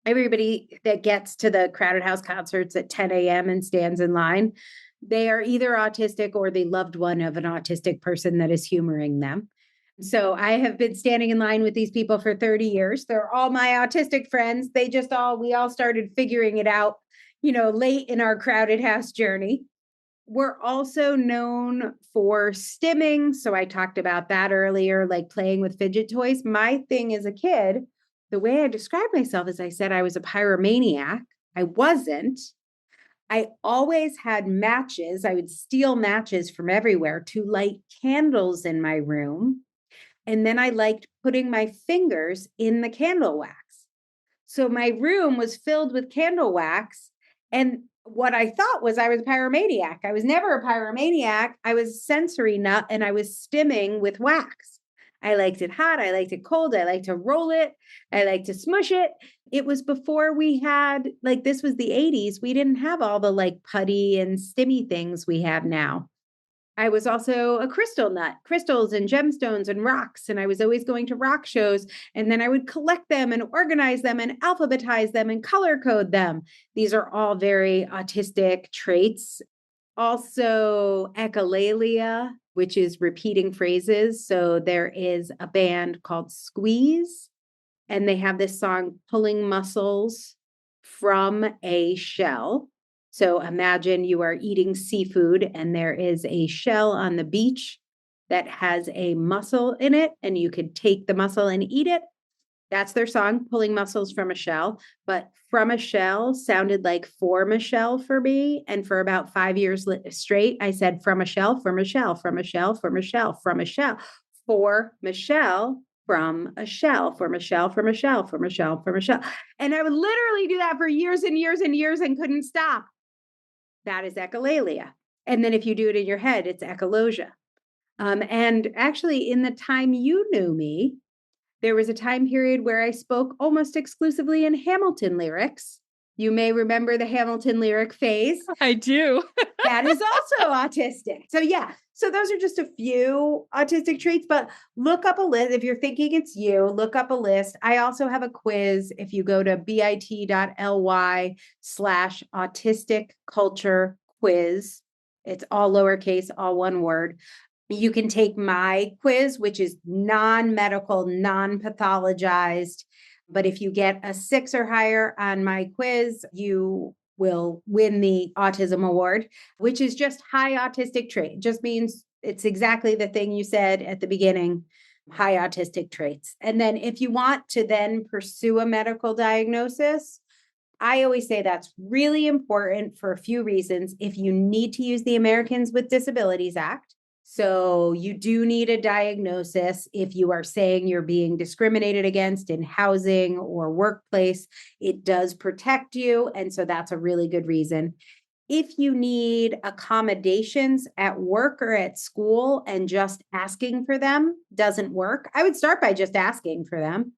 everybody that gets to the Crowded House concerts at 10 a.m. and stands in line, they are either autistic or the loved one of an autistic person that is humoring them. So I have been standing in line with these people for 30 years. They're all my autistic friends. We all started figuring it out, late in our Crowded House journey. We're also known for stimming. So I talked about that earlier, like playing with fidget toys. My thing as a kid, the way I described myself is I said I was a pyromaniac. I wasn't. I always had matches. I would steal matches from everywhere to light candles in my room. And then I liked putting my fingers in the candle wax. So my room was filled with candle wax. And what I thought was I was a pyromaniac. I was never a pyromaniac. I was a sensory nut and I was stimming with wax. I liked it hot. I liked it cold. I liked to roll it. I liked to smush it. It was before we had, this was the 80s. We didn't have all the putty and stimmy things we have now. I was also a crystal nut, crystals and gemstones and rocks. And I was always going to rock shows. And then I would collect them and organize them and alphabetize them and color code them. These are all very autistic traits. Also, echolalia, which is repeating phrases. So there is a band called Squeeze, and they have this song, Pulling Muscles from a Shell. So imagine you are eating seafood and there is a shell on the beach that has a mussel in it, and you could take the mussel and eat it. That's their song, Pulling Muscles from a Shell. But from a shell sounded like for Michelle for me. And for about 5 years straight, I said from a shell, from a shell, from a shell, from a shell, from a shell, for Michelle, from a shell, for Michelle, from a shell, from a shell, from a shell. And I would literally do that for years and years and years and couldn't stop. That is echolalia. And then if you do it in your head, it's echolosia. And actually, in the time you knew me, there was a time period where I spoke almost exclusively in Hamilton lyrics. You may remember the Hamilton lyric phase. I do. That is also autistic. So yeah, so those are just a few autistic traits, but look up a list. If you're thinking it's you, look up a list. I also have a quiz. If you go to bit.ly/autistic culture quiz, it's all lowercase, all one word. You can take my quiz, which is non-medical, non-pathologized. But if you get a 6 or higher on my quiz, you will win the autism award, which is just high autistic trait. It just means it's exactly the thing you said at the beginning, high autistic traits. And then if you want to then pursue a medical diagnosis, I always say that's really important for a few reasons. If you need to use the Americans with Disabilities Act, so you do need a diagnosis if you are saying you're being discriminated against in housing or workplace. It does protect you. And so that's a really good reason. If you need accommodations at work or at school and just asking for them doesn't work, I would start by just asking for them.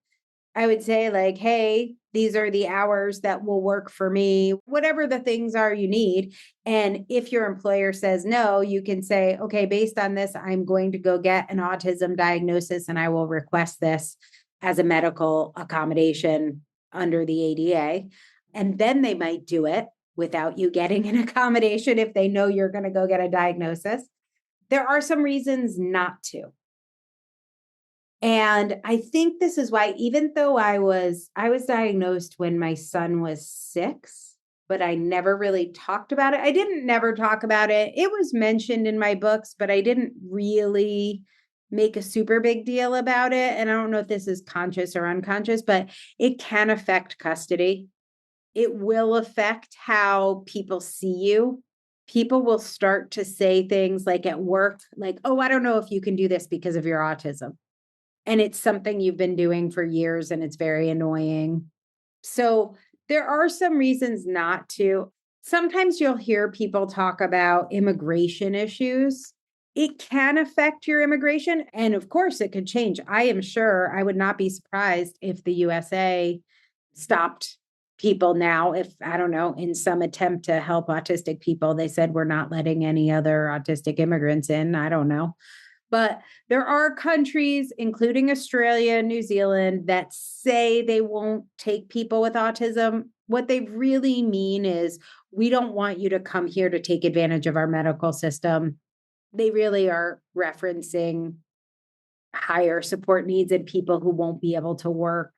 I would say hey, these are the hours that will work for me, whatever the things are you need. And if your employer says no, you can say, okay, based on this, I'm going to go get an autism diagnosis and I will request this as a medical accommodation under the ADA. And then they might do it without you getting an accommodation if they know you're going to go get a diagnosis. There are some reasons not to. And I think this is why, even though I was diagnosed when my son was 6, but I never really talked about it. I didn't never talk about it. It was mentioned in my books, but I didn't really make a super big deal about it. And I don't know if this is conscious or unconscious, but it can affect custody. It will affect how people see you. People will start to say things like at work, like, oh, I don't know if you can do this because of your autism. And it's something you've been doing for years and it's very annoying. So there are some reasons not to. Sometimes you'll hear people talk about immigration issues. It can affect your immigration. And of course, it could change. I am sure I would not be surprised if the USA stopped people now. If, I don't know, in some attempt to help autistic people, they said, we're not letting any other autistic immigrants in. I don't know. But there are countries, including Australia, New Zealand, that say they won't take people with autism. What they really mean is, we don't want you to come here to take advantage of our medical system. They really are referencing higher support needs and people who won't be able to work.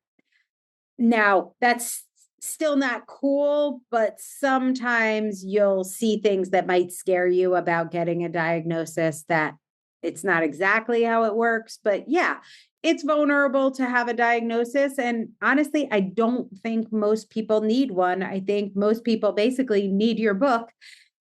Now, that's still not cool, but sometimes you'll see things that might scare you about getting a diagnosis that it's not exactly how it works. But yeah, it's vulnerable to have a diagnosis. And honestly, I don't think most people need one. I think most people basically need your book,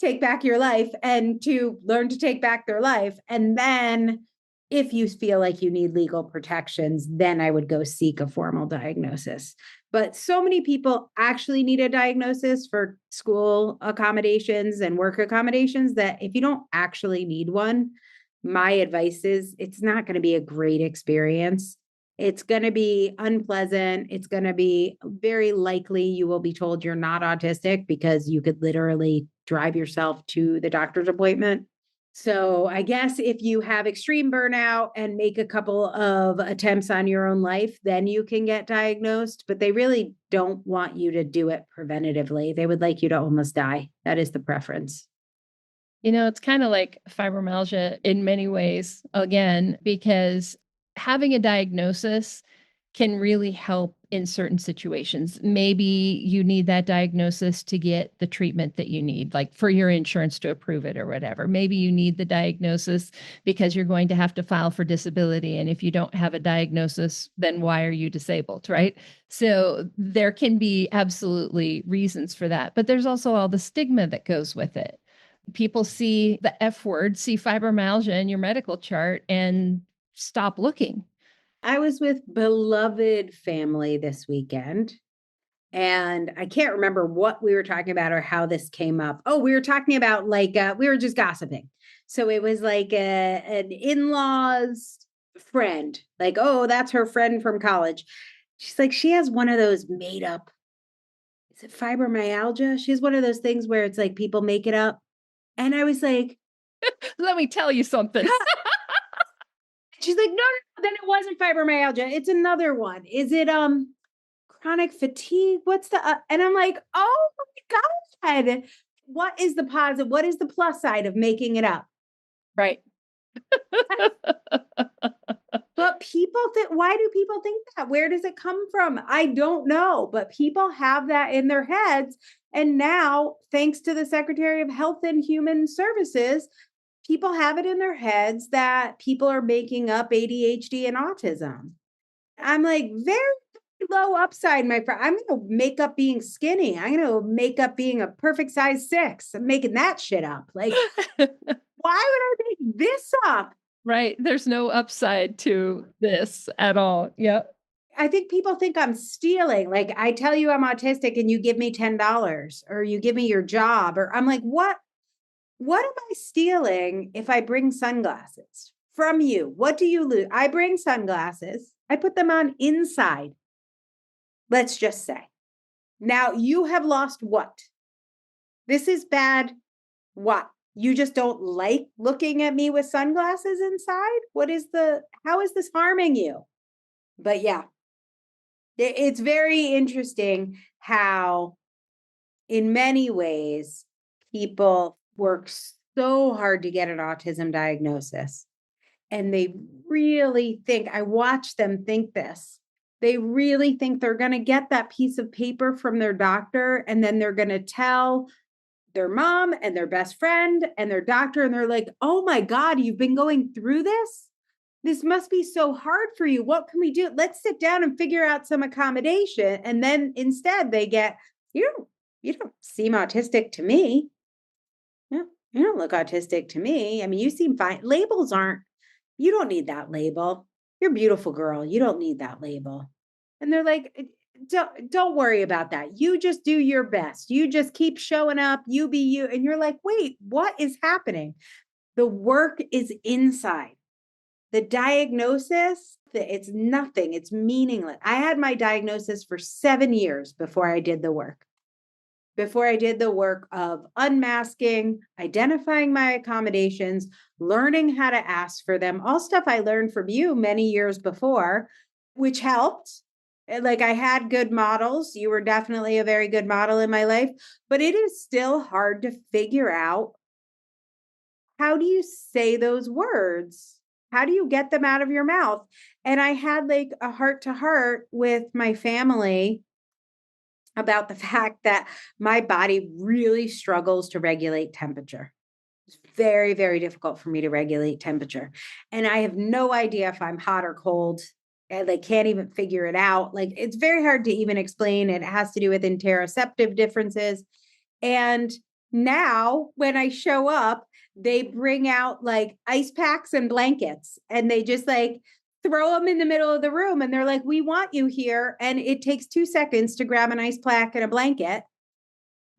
Take Back Your Life, and to learn to take back their life. And then if you feel like you need legal protections, then I would go seek a formal diagnosis. But so many people actually need a diagnosis for school accommodations and work accommodations that if you don't actually need one, my advice is it's not going to be a great experience. It's going to be unpleasant. It's going to be very likely you will be told you're not autistic because you could literally drive yourself to the doctor's appointment. So I guess if you have extreme burnout and make a couple of attempts on your own life, then you can get diagnosed, but they really don't want you to do it preventatively. They would like you to almost die. That is the preference. It's kind of like fibromyalgia in many ways, again, because having a diagnosis can really help in certain situations. Maybe you need that diagnosis to get the treatment that you need, like for your insurance to approve it or whatever. Maybe you need the diagnosis because you're going to have to file for disability. And if you don't have a diagnosis, then why are you disabled, right? So there can be absolutely reasons for that. But there's also all the stigma that goes with it. People see the F word, see fibromyalgia in your medical chart and stop looking. I was with beloved family this weekend, and I can't remember what we were talking about or how this came up. Oh, we were talking about we were just gossiping. So it was like an in-laws friend, like, oh, that's her friend from college. She's like, she has one of those made up, is it fibromyalgia? She has one of those things where it's like people make it up. And I was like, let me tell you something. She's like, no, then it wasn't fibromyalgia. It's another one. Is it chronic fatigue? What's the and I'm like, oh my God. What is the positive? What is the plus side of making it up? Right. But people think, why do people think that? Where does it come from? I don't know, but people have that in their heads. And now, thanks to the Secretary of Health and Human Services, people have it in their heads that people are making up ADHD and autism. I'm like, very low upside, my friend. I'm going to make up being skinny. I'm going to make up being a perfect size 6. I'm making that shit up. Like, why would I make this up? Right. There's no upside to this at all. Yep. I think people think I'm stealing. Like, I tell you I'm autistic and you give me $10 or you give me your job, or I'm like, what am I stealing if I bring sunglasses from you? What do you lose? I bring sunglasses. I put them on inside. Let's just say. Now you have lost what? This is bad. What? You just don't like looking at me with sunglasses inside? How is this harming you? But yeah, it's very interesting how in many ways people work so hard to get an autism diagnosis. And they really think, I watch them think this. They really think they're going to get that piece of paper from their doctor, and then they're going to tell their mom and their best friend and their doctor, and they're like, oh my God, you've been going through this? This must be so hard for you. What can we do? Let's sit down and figure out some accommodation. And then instead they get you don't seem autistic to me. No, you don't look autistic to me. I mean, you seem fine. Labels aren't, you don't need that label. You're a beautiful girl. You don't need that label. And they're like, don't worry about that. You just do your best. You just keep showing up. You be you. And you're like, wait, what is happening? The work is inside. The diagnosis, it's nothing. It's meaningless. I had my diagnosis for 7 years before I did the work. Before I did the work of unmasking, identifying my accommodations, learning how to ask for them, all stuff I learned from you many years before, which helped. Like I had good models. You were definitely a very good model in my life, but it is still hard to figure out, how do you say those words? How do you get them out of your mouth? And I had like a heart to heart with my family about the fact that my body really struggles to regulate temperature. It's very, very difficult for me to regulate temperature. And I have no idea if I'm hot or cold. I like can't even figure it out. Like it's very hard to even explain. It has to do with interoceptive differences. And now when I show up, they bring out like ice packs and blankets and they just like throw them in the middle of the room. And they're like, we want you here. And it takes 2 seconds to grab an ice pack and a blanket.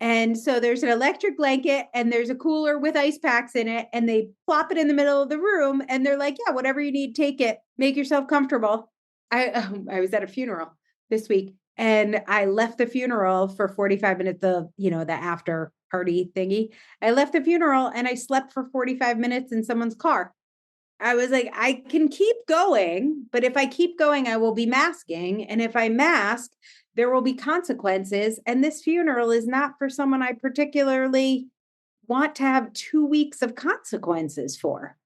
And so there's an electric blanket and there's a cooler with ice packs in it. And they plop it in the middle of the room. And they're like, yeah, whatever you need, take it. Make yourself comfortable. I was at a funeral this week and I left the funeral for 45 minutes, the after party thingy. I left the funeral and I slept for 45 minutes in someone's car. I was like, I can keep going, but if I keep going, I will be masking. And if I mask, there will be consequences. And this funeral is not for someone I particularly want to have 2 weeks of consequences for.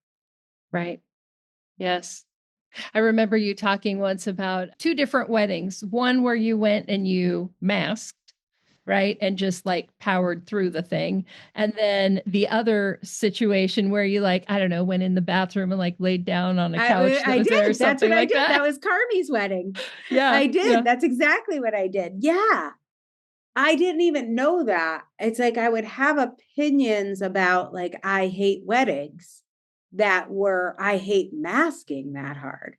Right. Yes. I remember you talking once about 2 different weddings, one where you went and you masked, right? And just like powered through the thing. And then the other situation where you like, I don't know, went in the bathroom and like laid down on a couch that was there or That's something what I like did. that. That was Carmi's wedding. Yeah. I did. Yeah. That's exactly what I did. Yeah. I didn't even know that. It's like I would have opinions about like, I hate weddings that were, I hate masking that hard.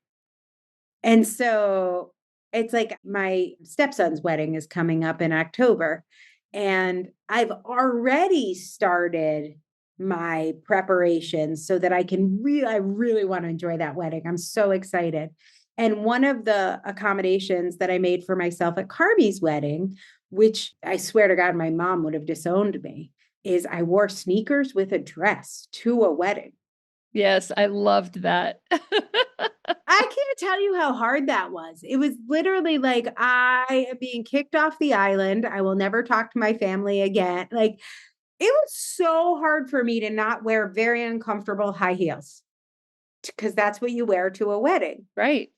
And so it's like my stepson's wedding is coming up in October. And I've already started my preparations so that I really want to enjoy that wedding. I'm so excited. And one of the accommodations that I made for myself at Carmi's wedding, which I swear to God, my mom would have disowned me, is I wore sneakers with a dress to a wedding. Yes, I loved that. I can't tell you how hard that was. It was literally like, I am being kicked off the island. I will never talk to my family again. Like, it was so hard for me to not wear very uncomfortable high heels because that's what you wear to a wedding. Right.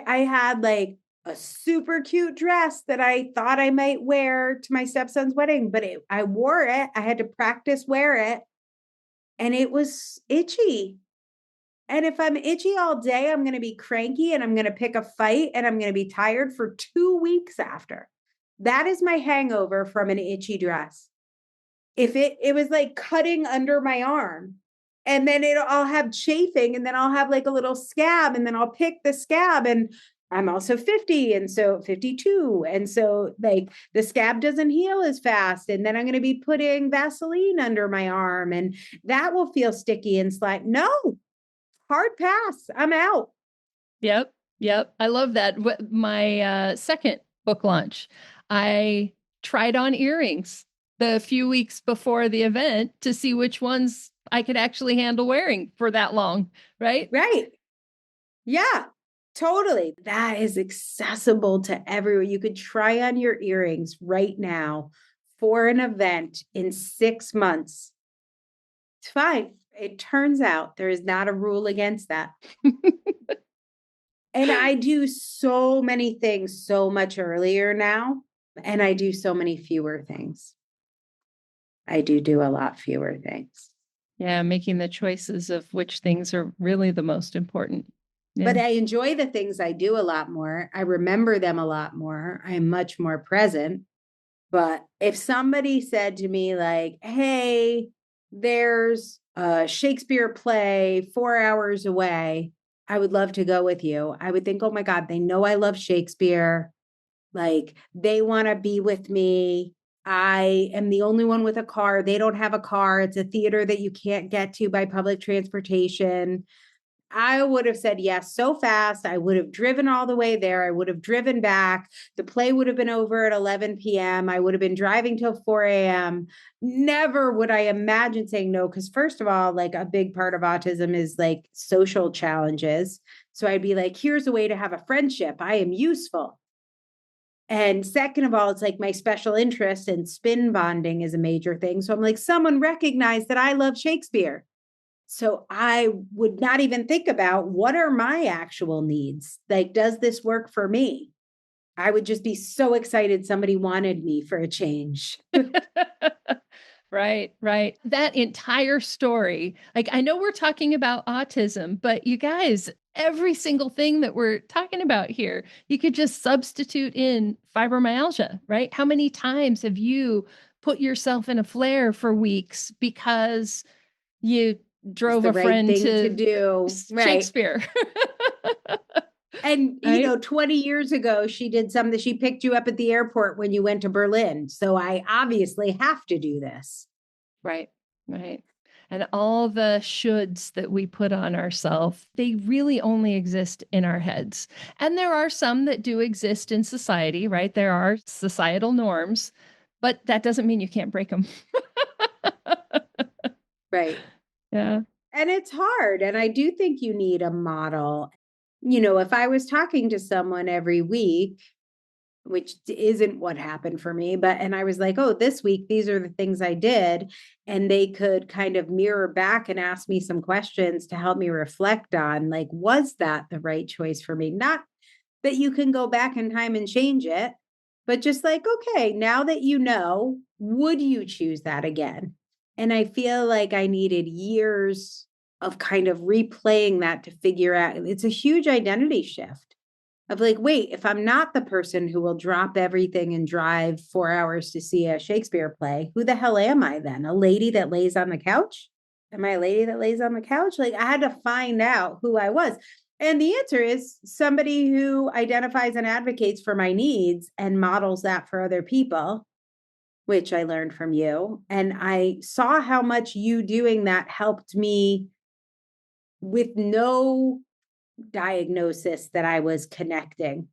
I had like a super cute dress that I thought I might wear to my stepson's wedding, but I wore it. I had to practice wear it and it was itchy. And if I'm itchy all day, I'm going to be cranky and I'm going to pick a fight and I'm going to be tired for 2 weeks after. That is my hangover from an itchy dress. If it was like cutting under my arm and then I'll have chafing and then I'll have like a little scab and then I'll pick the scab and I'm also 50 and so 52. And so like the scab doesn't heal as fast. And then I'm going to be putting Vaseline under my arm and that will feel sticky and slimy. No. Hard pass. I'm out. Yep. Yep. I love that. My second book launch, I tried on earrings the few weeks before the event to see which ones I could actually handle wearing for that long. Right. Right. Yeah, totally. That is accessible to everyone. You could try on your earrings right now for an event in 6 months. It's fine. It turns out there is not a rule against that. And I do so many things so much earlier now, and I do so many fewer things. I do a lot fewer things. Yeah, making the choices of which things are really the most important. Yeah. But I enjoy the things I do a lot more. I remember them a lot more. I'm much more present. But if somebody said to me like, hey, there's a Shakespeare play 4 hours away, I would love to go with you. I would think, oh my God, they know I love Shakespeare. Like they want to be with me. I am the only one with a car. They don't have a car. It's a theater that you can't get to by public transportation. I would have said yes so fast. I would have driven all the way there. I would have driven back. The play would have been over at 11 p.m. I would have been driving till 4 a.m. Never would I imagine saying no. Because, first of all, like a big part of autism is like social challenges. So I'd be like, here's a way to have a friendship. I am useful. And second of all, it's like my special interest and spin bonding is a major thing. So I'm like, someone recognized that I love Shakespeare. So I would not even think about what are my actual needs? Like, does this work for me? I would just be so excited somebody wanted me for a change. Right, right. That entire story, like I know we're talking about autism, but you guys, every single thing that we're talking about here, you could just substitute in fibromyalgia, right? How many times have you put yourself in a flare for weeks because you It's drove the a right friend thing to to do. Right. Shakespeare? And, Right? 20 years ago, she did something. She picked you up at the airport when you went to Berlin. So I obviously have to do this. Right, right. And all the shoulds that we put on ourselves, they really only exist in our heads. And there are some that do exist in society, right? There are societal norms, but that doesn't mean you can't break them. Right. Yeah. And it's hard. And I do think you need a model. If I was talking to someone every week, which isn't what happened for me, and I was like, oh, this week, these are the things I did. And they could kind of mirror back and ask me some questions to help me reflect on, like, was that the right choice for me? Not that you can go back in time and change it, but just like, okay, now that you know, would you choose that again? And I feel like I needed years of kind of replaying that to figure out it's a huge identity shift of like, wait, if I'm not the person who will drop everything and drive 4 hours to see a Shakespeare play, who the hell am I then? A lady that lays on the couch? Am I a lady that lays on the couch? Like I had to find out who I was. And the answer is somebody who identifies and advocates for my needs and models that for other people, which I learned from you. And I saw how much you doing that helped me with no diagnosis that I was connecting.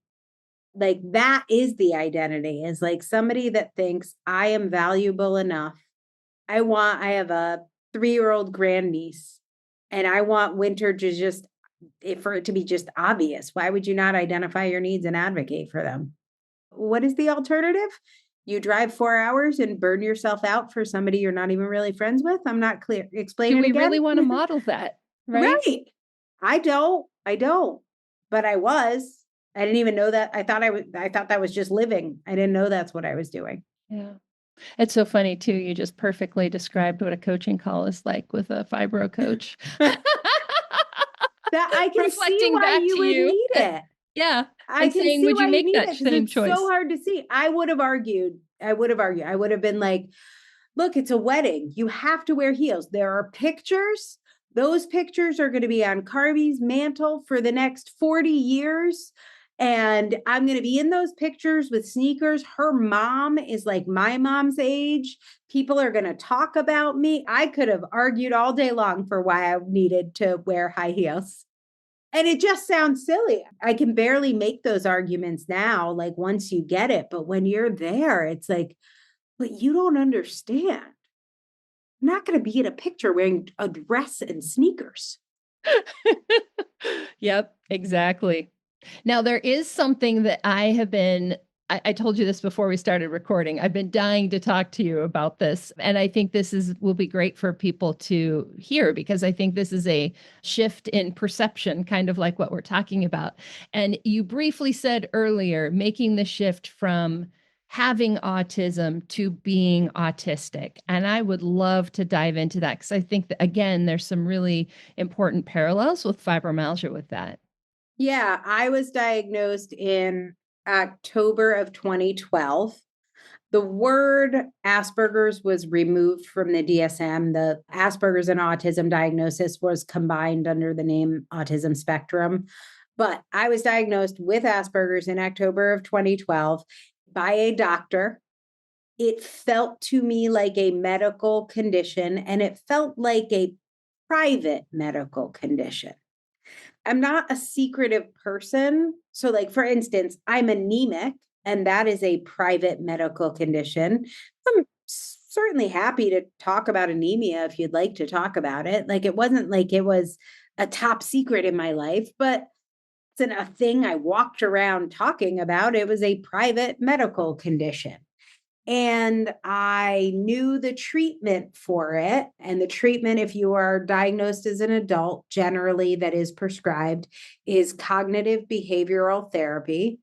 Like that is the identity, is like somebody that thinks I am valuable enough. I have a 3-year-old grandniece and I want Winter to just, for it to be just obvious. Why would you not identify your needs and advocate for them? What is the alternative? You drive 4 hours and burn yourself out for somebody you're not even really friends with? I'm not clear. Explain Do it we again. really want to model that? Right? Right. I don't. But I was. I didn't even know that. I thought that was just living. I didn't know that's what I was doing. Yeah. It's so funny too. You just perfectly described what a coaching call is like with a fibro coach. That I can see Reflecting why back you to would you. need it. Yeah. I And can saying, see would you why you make need that it because same it's so choice? hard to see. I would have argued. I would have been like, look, it's a wedding. You have to wear heels. There are pictures. Those pictures are going to be on Carvey's mantle for the next 40 years. And I'm going to be in those pictures with sneakers. Her mom is like my mom's age. People are going to talk about me. I could have argued all day long for why I needed to wear high heels. And it just sounds silly. I can barely make those arguments now, like once you get it. But when you're there, it's like, but you don't understand. I'm not going to be in a picture wearing a dress and sneakers. Yep, exactly. Now, there is something that I told you this before we started recording. I've been dying to talk to you about this. And I think will be great for people to hear because I think this is a shift in perception, kind of like what we're talking about. And you briefly said earlier, making the shift from having autism to being autistic. And I would love to dive into that because I think that, again, there's some really important parallels with fibromyalgia with that. Yeah, I was diagnosed in October of 2012. The word Asperger's was removed from the DSM. The Asperger's and autism diagnosis was combined under the name autism spectrum. But I was diagnosed with Asperger's in October of 2012 by a doctor. It felt to me like a medical condition, and it felt like a private medical condition. I'm not a secretive person. So, like, for instance, I'm anemic, and that is a private medical condition. I'm certainly happy to talk about anemia if you'd like to talk about it. Like, it wasn't like it was a top secret in my life, but it's a thing I walked around talking about. It was a private medical condition. And I knew the treatment for it. And the treatment, if you are diagnosed as an adult, generally that is prescribed, is cognitive behavioral therapy,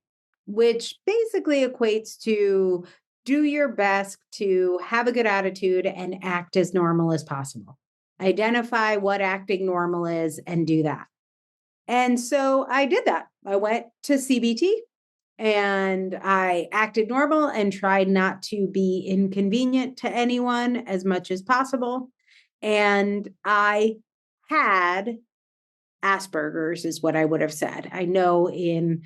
which basically equates to do your best to have a good attitude and act as normal as possible. Identify what acting normal is and do that. And so I did that. I went to CBT. And I acted normal and tried not to be inconvenient to anyone as much as possible. And I had Asperger's, is what I would have said. I know in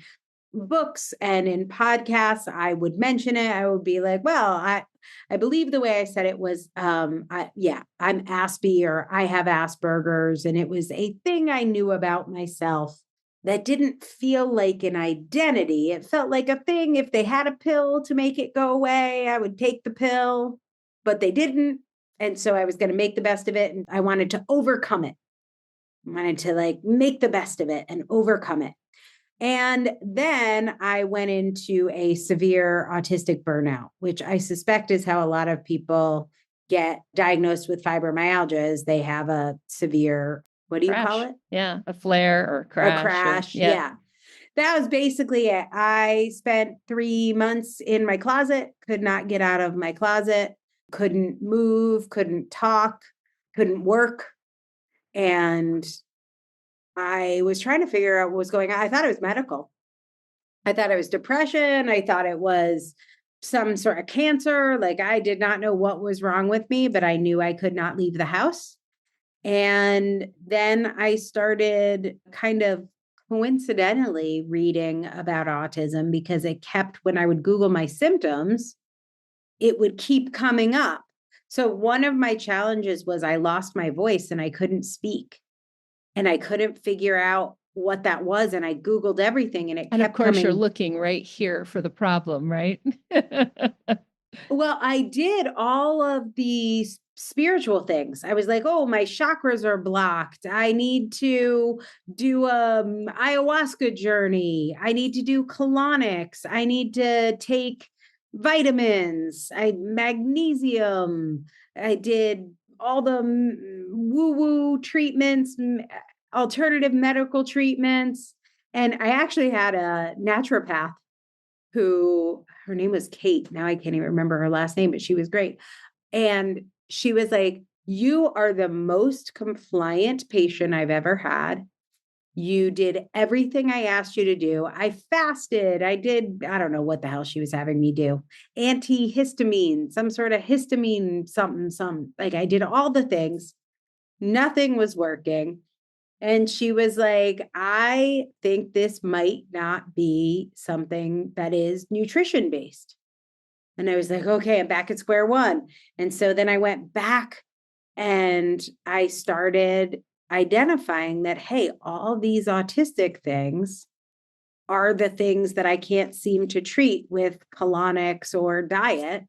books and in podcasts, I would mention it. I would be like, well, I believe the way I said it was, I'm Aspie, or I have Asperger's. And it was a thing I knew about myself that didn't feel like an identity. It felt like a thing. If they had a pill to make it go away, I would take the pill, but they didn't. And so I was going to make the best of it. And I wanted to overcome it. I wanted to like make the best of it and overcome it. And then I went into a severe autistic burnout, which I suspect is how a lot of people get diagnosed with fibromyalgia, is they have a severe, what do you call it? Yeah, a flare or crash. A crash. Yeah. That was basically it. I spent 3 months in my closet, could not get out of my closet, couldn't move, couldn't talk, couldn't work. And I was trying to figure out what was going on. I thought it was medical. I thought it was depression. I thought it was some sort of cancer. Like, I did not know what was wrong with me, but I knew I could not leave the house. And then I started kind of coincidentally reading about autism, because it kept, when I would Google my symptoms, it would keep coming up. So one of my challenges was I lost my voice and I couldn't speak, and I couldn't figure out what that was. And I Googled everything, and it kept coming. And of course, you're looking right here for the problem, right? Well, I did all of the spiritual things. I was like, oh, my chakras are blocked. I need to do a ayahuasca journey. I need to do colonics. I need to take vitamins, magnesium. I did all the woo-woo treatments, alternative medical treatments. And I actually had a naturopath who, her name was Kate. Now I can't even remember her last name, but she was great. And she was like, you are the most compliant patient I've ever had. You did everything I asked you to do. I fasted. I don't know what the hell she was having me do. Antihistamine, some sort of histamine, something. Like, I did all the things. Nothing was working. And she was like, I think this might not be something that is nutrition based. And I was like, okay, I'm back at square one. And so then I went back and I started identifying that, hey, all these autistic things are the things that I can't seem to treat with colonics or diet.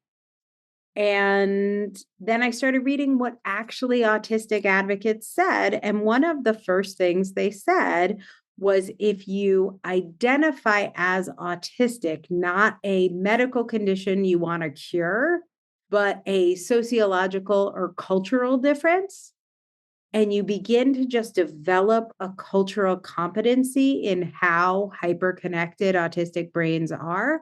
And then I started reading what actually autistic advocates said. And one of the first things they said was, if you identify as autistic, not a medical condition you want to cure, but a sociological or cultural difference, and you begin to just develop a cultural competency in how hyperconnected autistic brains are,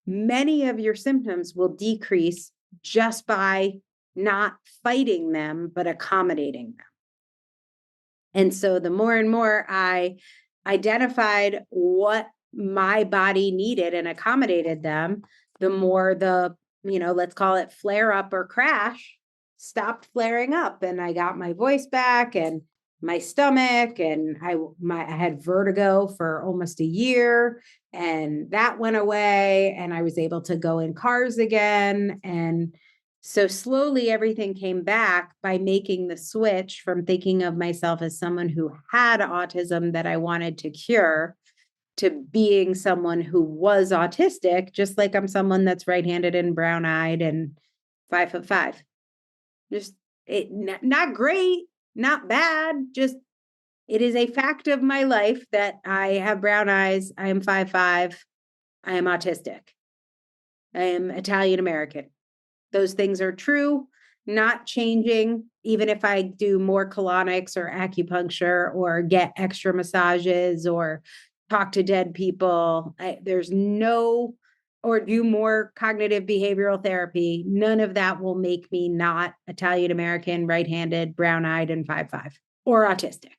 many of your symptoms will decrease just by not fighting them, but accommodating them. And so the more and more I identified what my body needed and accommodated them, the more the let's call it flare up or crash, stopped flaring up. And I got my voice back and my stomach, and I had vertigo for almost a year, and that went away, and I was able to go in cars again. And so slowly everything came back by making the switch from thinking of myself as someone who had autism that I wanted to cure to being someone who was autistic, just like I'm someone that's right-handed and brown-eyed and 5'5". Just not great, not bad, just it is a fact of my life that I have brown eyes, I am 5'5", I am autistic, I am Italian American. Those things are true, not changing, even if I do more colonics or acupuncture or get extra massages or talk to dead people. There's no, or do more cognitive behavioral therapy. None of that will make me not Italian American, right-handed, brown-eyed, and 5'5", or autistic.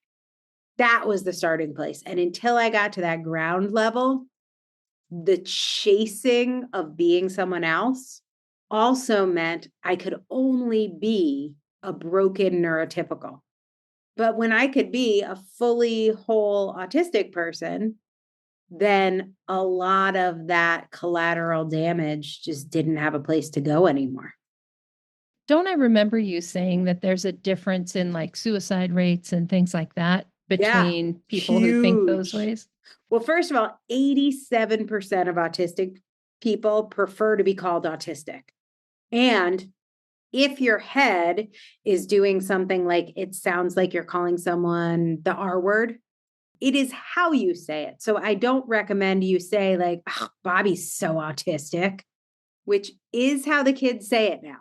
That was the starting place. And until I got to that ground level, the chasing of being someone else also meant I could only be a broken neurotypical. But when I could be a fully whole autistic person, then a lot of that collateral damage just didn't have a place to go anymore. Don't I remember you saying that there's a difference in like suicide rates and things like that between people who think those ways? Well, first of all, 87% of autistic people prefer to be called autistic. And if your head is doing something like it sounds like you're calling someone the R word, it is how you say it. So I don't recommend you say like, oh, Bobby's so autistic, which is how the kids say it now.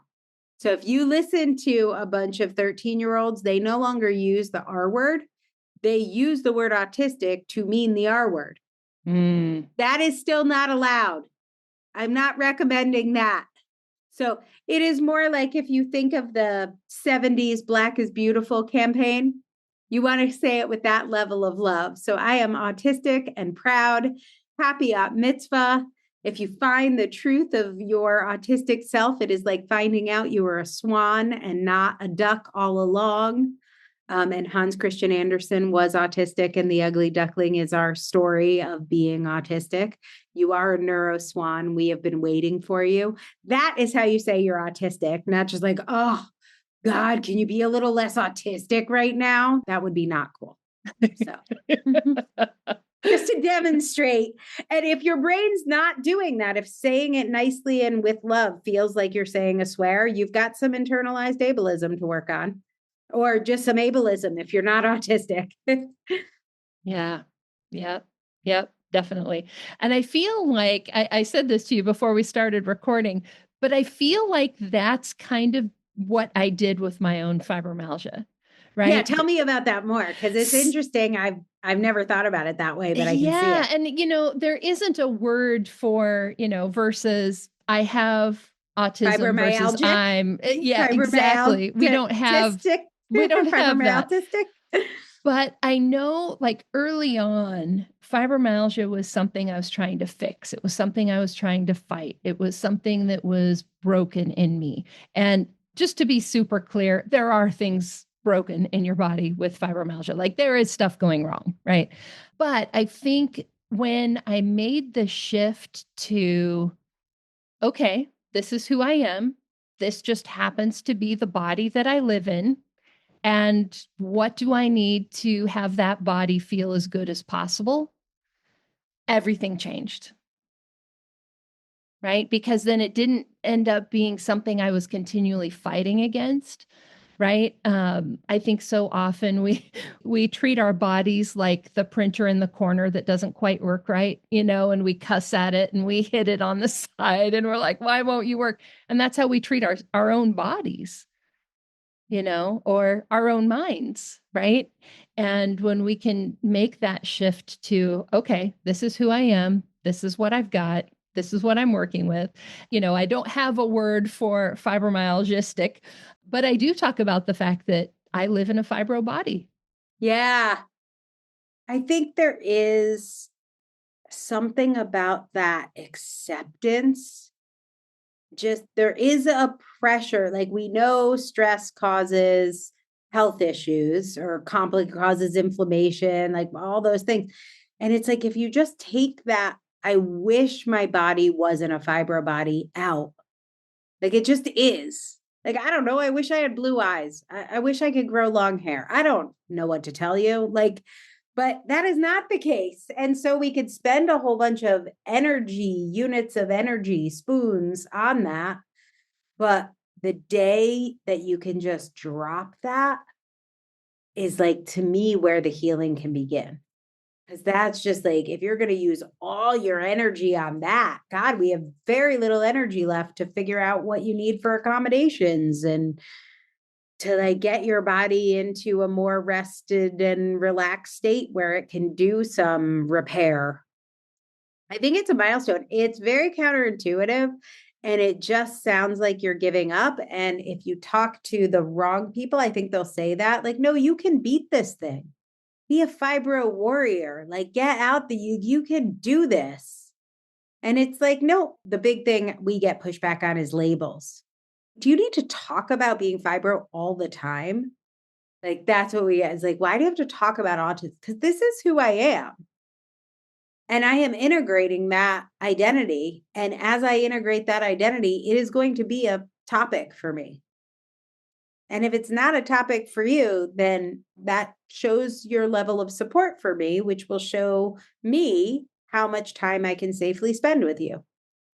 So if you listen to a bunch of 13-year-olds, they no longer use the R word. They use the word autistic to mean the R word. That is still not allowed. I'm not recommending that. So it is more like if you think of the 70s Black is Beautiful campaign, you want to say it with that level of love. So I am autistic and proud. Happy Bat Mitzvah. If you find the truth of your autistic self, it is like finding out you were a swan and not a duck all along. And Hans Christian Andersen was autistic, and The Ugly Duckling is our story of being autistic. You are a neuroswan. We have been waiting for you. That is how you say you're autistic, not just like, oh, God, can you be a little less autistic right now? That would be not cool. So just to demonstrate. And if your brain's not doing that, if saying it nicely and with love feels like you're saying a swear, you've got some internalized ableism to work on, or just some ableism if you're not autistic. Yeah. Yep. Definitely. And I feel like I said this to you before we started recording, but I feel like that's kind of what I did with my own fibromyalgia. Right. Yeah. Tell me about that more, because it's interesting. I've never thought about it that way, but I can see it. And, there isn't a word for, versus I have autism versus I'm, exactly. We don't have that. But I know like early on, fibromyalgia was something I was trying to fix. It was something I was trying to fight. It was something that was broken in me. And just to be super clear, there are things broken in your body with fibromyalgia. Like there is stuff going wrong, right? But I think when I made the shift to, okay, this is who I am. This just happens to be the body that I live in. And what do I need to have that body feel as good as possible? Everything changed. Right? Because then it didn't end up being something I was continually fighting against. Right. I think so often we treat our bodies like the printer in the corner that doesn't quite work right, and we cuss at it and we hit it on the side and we're like, why won't you work? And that's how we treat our own bodies. Or our own minds, right? And when we can make that shift to, okay, this is who I am, this is what I've got, this is what I'm working with. I don't have a word for fibromyalgistic, but I do talk about the fact that I live in a fibro body. Yeah. I think there is something about that acceptance just there is a pressure. Like we know stress causes health issues or causes inflammation, like all those things. And it's like if you just take that, I wish my body wasn't a fibro body out. Like it just is. Like, I don't know. I wish I had blue eyes. I wish I could grow long hair. I don't know what to tell you. Like, but that is not the case. And so we could spend a whole bunch of energy, units of energy, spoons on that. But the day that you can just drop that is like, to me, where the healing can begin. Because that's just like, if you're going to use all your energy on that, God, we have very little energy left to figure out what you need for accommodations and to like get your body into a more rested and relaxed state where it can do some repair. I think it's a milestone. It's very counterintuitive and it just sounds like you're giving up. And if you talk to the wrong people, I think they'll say that, like, no, you can beat this thing. Be a fibro warrior. Like, get out the you can do this. And it's like, no, the big thing we get pushback on is labels. Do you need to talk about being fibro all the time? Like, that's what we get. It's like, why do you have to talk about autism? Because this is who I am. And I am integrating that identity. And as I integrate that identity, it is going to be a topic for me. And if it's not a topic for you, then that shows your level of support for me, which will show me how much time I can safely spend with you.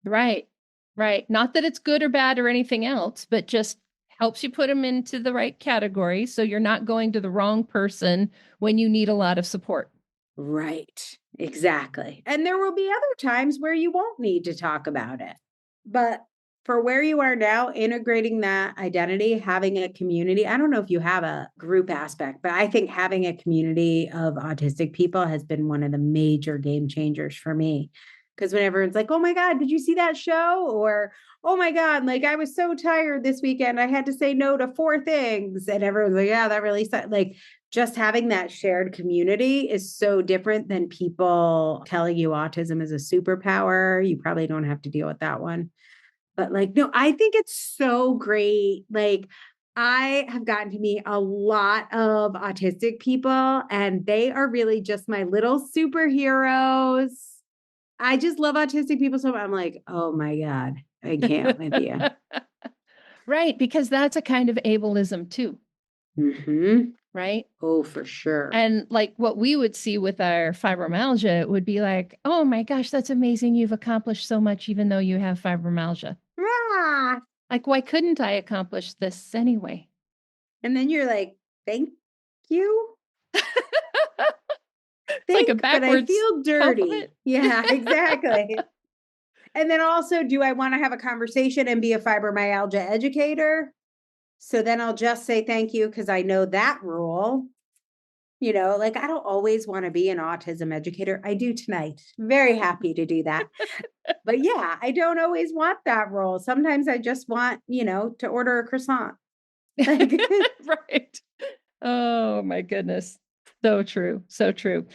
Right. Right. Not that it's good or bad or anything else, but just helps you put them into the right category so you're not going to the wrong person when you need a lot of support. Right. Exactly. And there will be other times where you won't need to talk about it. But for where you are now, integrating that identity, having a community, I don't know if you have a group aspect, but I think having a community of autistic people has been one of the major game changers for me. Because when everyone's like, oh my God, did you see that show? Or, oh my God, like I was so tired this weekend. I had to say no to 4 things. And everyone's like, yeah, that really sucked. Like just having that shared community is so different than people telling you autism is a superpower. You probably don't have to deal with that one. But like, no, I think it's so great. Like, I have gotten to meet a lot of autistic people, and they are really just my little superheroes. I just love autistic people so much. I'm like, oh my God, I can't with you. Right. Because that's a kind of ableism too. Mm-hmm. Right. Oh, for sure. And like what we would see with our fibromyalgia, it would be like, oh my gosh, that's amazing. You've accomplished so much, even though you have fibromyalgia. Ah. Like, why couldn't I accomplish this anyway? And then you're like, thank you. It's like a But I backwards feel dirty. compliment. Yeah, exactly. And then also, do I want to have a conversation and be a fibromyalgia educator? So then I'll just say thank you because I know that rule. You know, like I don't always want to be an autism educator. I do tonight. Very happy to do that. But yeah, I don't always want that role. Sometimes I just want, to order a croissant. Right. Oh my goodness. So true. So true.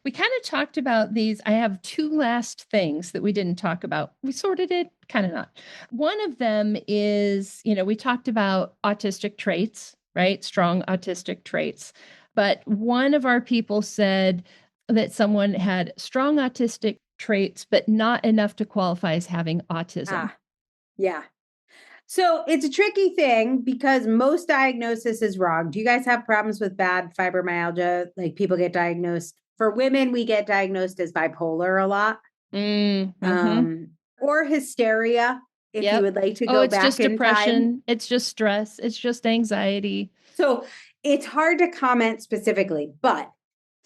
We kind of talked about these. I have 2 last things that we didn't talk about. We sort of did, kind of not. One of them is, we talked about autistic traits, right? Strong autistic traits. But one of our people said that someone had strong autistic traits, but not enough to qualify as having autism. Yeah. So it's a tricky thing because most diagnosis is wrong. Do you guys have problems with bad fibromyalgia? Like people get diagnosed. For women, we get diagnosed as bipolar a lot. Mm-hmm. Or hysteria, if you would like to go it's back just in depression. time. It's just stress. It's just anxiety. So it's hard to comment specifically, but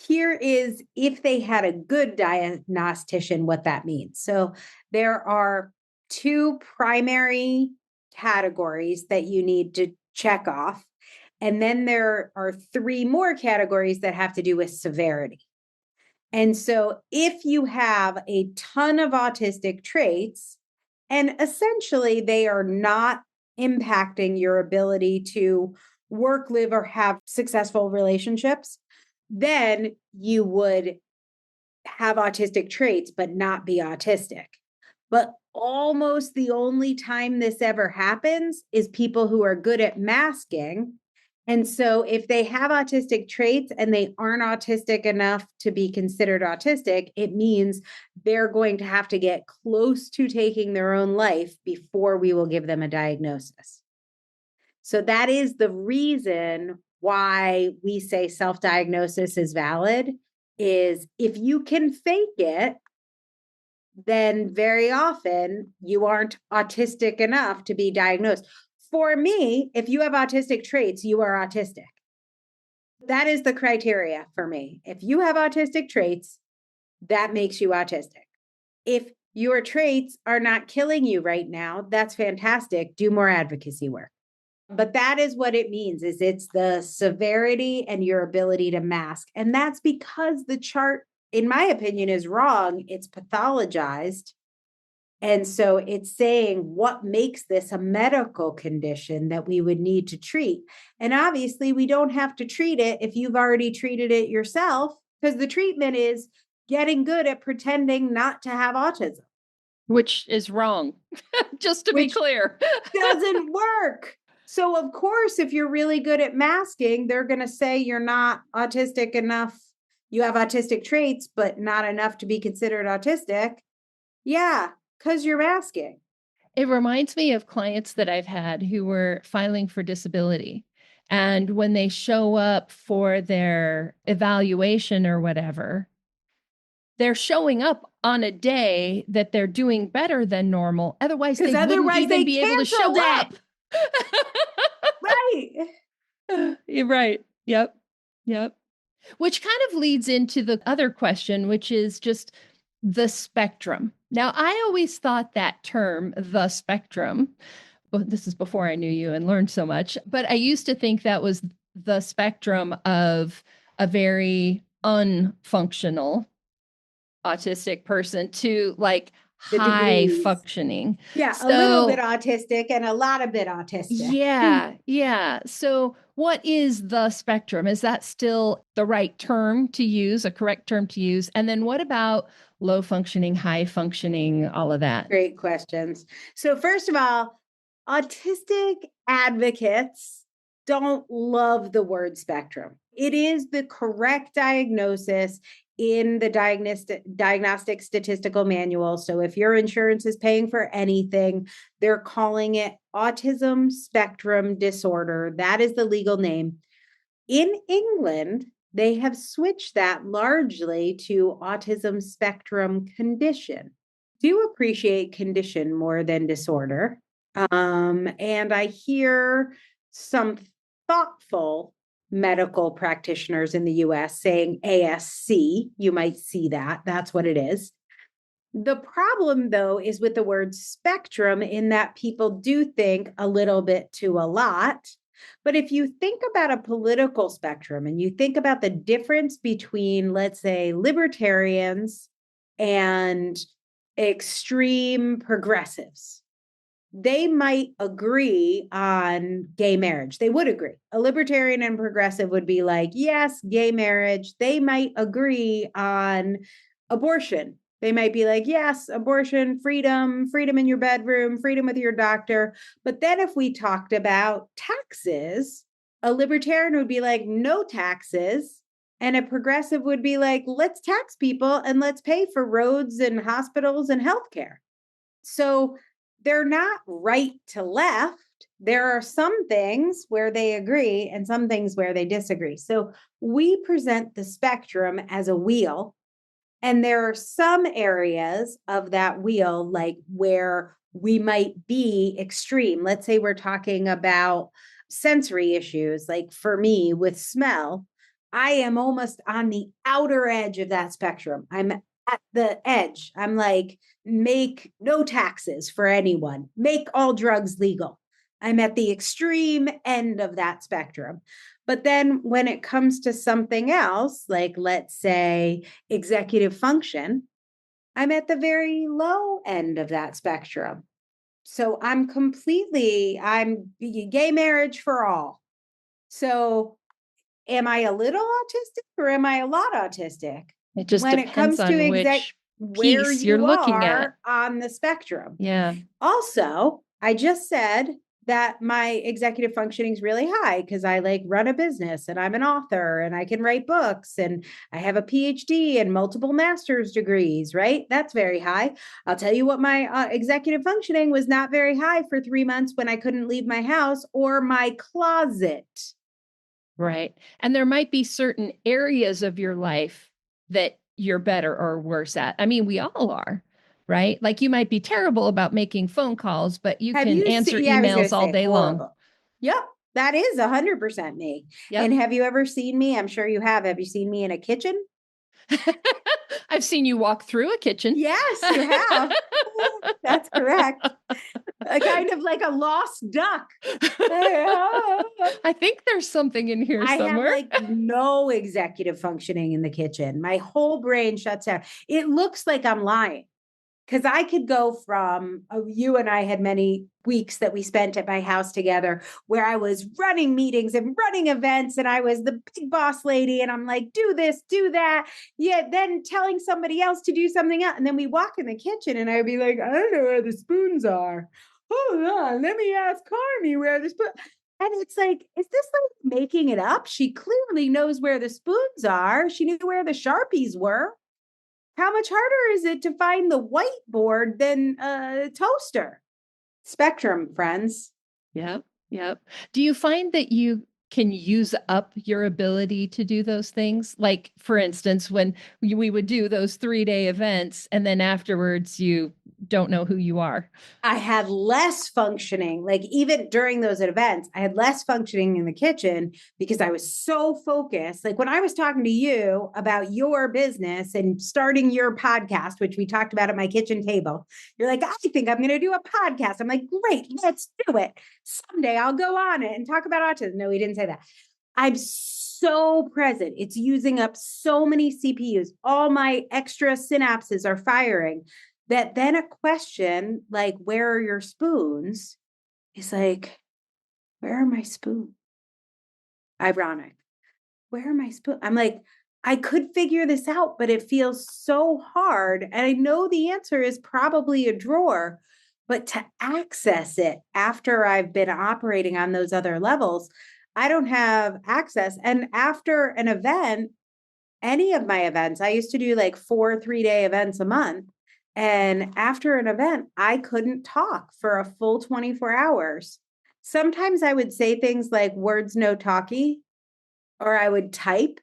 here is if they had a good diagnostician, what that means. So there are 2 primary categories that you need to check off. And then there are 3 more categories that have to do with severity. And so if you have a ton of autistic traits, and essentially they are not impacting your ability to work, live, or have successful relationships, then you would have autistic traits, but not be autistic. But almost the only time this ever happens is people who are good at masking. And so if they have autistic traits and they aren't autistic enough to be considered autistic, it means they're going to have to get close to taking their own life before we will give them a diagnosis. So that is the reason why we say self-diagnosis is valid, is if you can fake it, then very often you aren't autistic enough to be diagnosed. For me, if you have autistic traits, you are autistic. That is the criteria for me. If you have autistic traits, that makes you autistic. If your traits are not killing you right now, that's fantastic. Do more advocacy work. But that is what it means, is it's the severity and your ability to mask. And that's because the chart, in my opinion, is wrong. It's pathologized. And so it's saying what makes this a medical condition that we would need to treat. And obviously, we don't have to treat it if you've already treated it yourself, because the treatment is getting good at pretending not to have autism. Which is wrong, just to be clear. Doesn't work. So, of course, if you're really good at masking, they're going to say you're not autistic enough. You have autistic traits, but not enough to be considered autistic. Yeah, because you're masking. It reminds me of clients that I've had who were filing for disability. And when they show up for their evaluation or whatever, they're showing up on a day that they're doing better than normal. Otherwise, they wouldn't even be able to show up. Right. You're right. Yep. Which kind of leads into the other question, which is just the spectrum. Now, I always thought that term, the spectrum, well, this is before I knew you and learned so much, but I used to think that was the spectrum of a very unfunctional autistic person to like high functioning. Yeah, a little bit autistic and a lot of bit autistic. Yeah. So what is the spectrum? Is that still the right term to use, a correct term to use? And then what about low functioning, high functioning, all of that? Great questions. So first of all, autistic advocates don't love the word spectrum. It is the correct diagnosis in the diagnostic statistical manual. So if your insurance is paying for anything, they're calling it autism spectrum disorder. That is the legal name. In England, they have switched that largely to autism spectrum condition. Do appreciate condition more than disorder. And I hear some thoughtful medical practitioners in the US saying ASC. You might see that. That's what it is. The problem, though, is with the word spectrum, in that people do think a little bit to a lot. But if you think about a political spectrum and you think about the difference between, let's say, libertarians and extreme progressives, they might agree on gay marriage. They would agree. A libertarian and progressive would be like, yes, gay marriage. They might agree on abortion. They might be like, yes, abortion, freedom in your bedroom, freedom with your doctor. But then if we talked about taxes, a libertarian would be like, no taxes. And a progressive would be like, let's tax people and let's pay for roads and hospitals and healthcare. So they're not right to left. There are some things where they agree and some things where they disagree. So we present the spectrum as a wheel. And there are some areas of that wheel, like where we might be extreme. Let's say we're talking about sensory issues. Like for me with smell, I am almost on the outer edge of that spectrum. I'm at the edge. I'm like, make no taxes for anyone, make all drugs legal. I'm at the extreme end of that spectrum. But then when it comes to something else, like let's say executive function, I'm at the very low end of that spectrum. So I'm gay marriage for all. So am I a little autistic or am I a lot autistic? It just depends on which where piece you're you looking at. are on the spectrum. Yeah. Also, I just said that my executive functioning is really high because I like run a business and I'm an author and I can write books and I have a PhD and multiple master's degrees, right? That's very high. I'll tell you what, my executive functioning was not very high for 3 months when I couldn't leave my house or my closet. Right. And there might be certain areas of your life that you're better or worse at. I mean, we all are, right? Like you might be terrible about making phone calls, but you Have can you answer seen? Yeah, I was going emails to all say day long. horrible. Yep, that is 100% me. Yep. And have you ever seen me? I'm sure you have. Have you seen me in a kitchen? I've seen you walk through a kitchen. Yes, you have. That's correct. A kind of like a lost duck. I think there's something in here I have somewhere. like no executive functioning in the kitchen. My whole brain shuts down. It looks like I'm lying because I could go from you and I had many weeks that we spent at my house together where I was running meetings and running events and I was the big boss lady and I'm like, do this, do that. Yeah, then telling somebody else to do something else. And then we walk in the kitchen and I'd be like, I don't know where the spoons are. Hold on, let me ask Carmi where the spoons. And it's like, is this like making it up? She clearly knows where the spoons are. She knew where the Sharpies were. How much harder is it to find the whiteboard than a toaster? Spectrum, friends. Yep. Yep. Do you find that you can use up your ability to do those things? Like, for instance, when we would do those 3-day events and then afterwards you don't know who you are. I had less functioning, like even during those events, I had less functioning in the kitchen because I was so focused. Like when I was talking to you about your business and starting your podcast, which we talked about at my kitchen table, you're like, I think I'm going to do a podcast. I'm like, great, let's do it. Someday I'll go on it and talk about autism. No, he didn't say that. I'm so present. It's using up so many CPUs. All my extra synapses are firing that then a question like, where are your spoons? Is like, where are my spoons? Ironic. Where are my spoons? I'm like, I could figure this out, but it feels so hard. And I know the answer is probably a drawer, but to access it after I've been operating on those other levels, I don't have access. And after an event, any of my events, I used to do like 4 3-day events a month. And after an event, I couldn't talk for a full 24 hours. Sometimes I would say things like words no talkie, or I would type,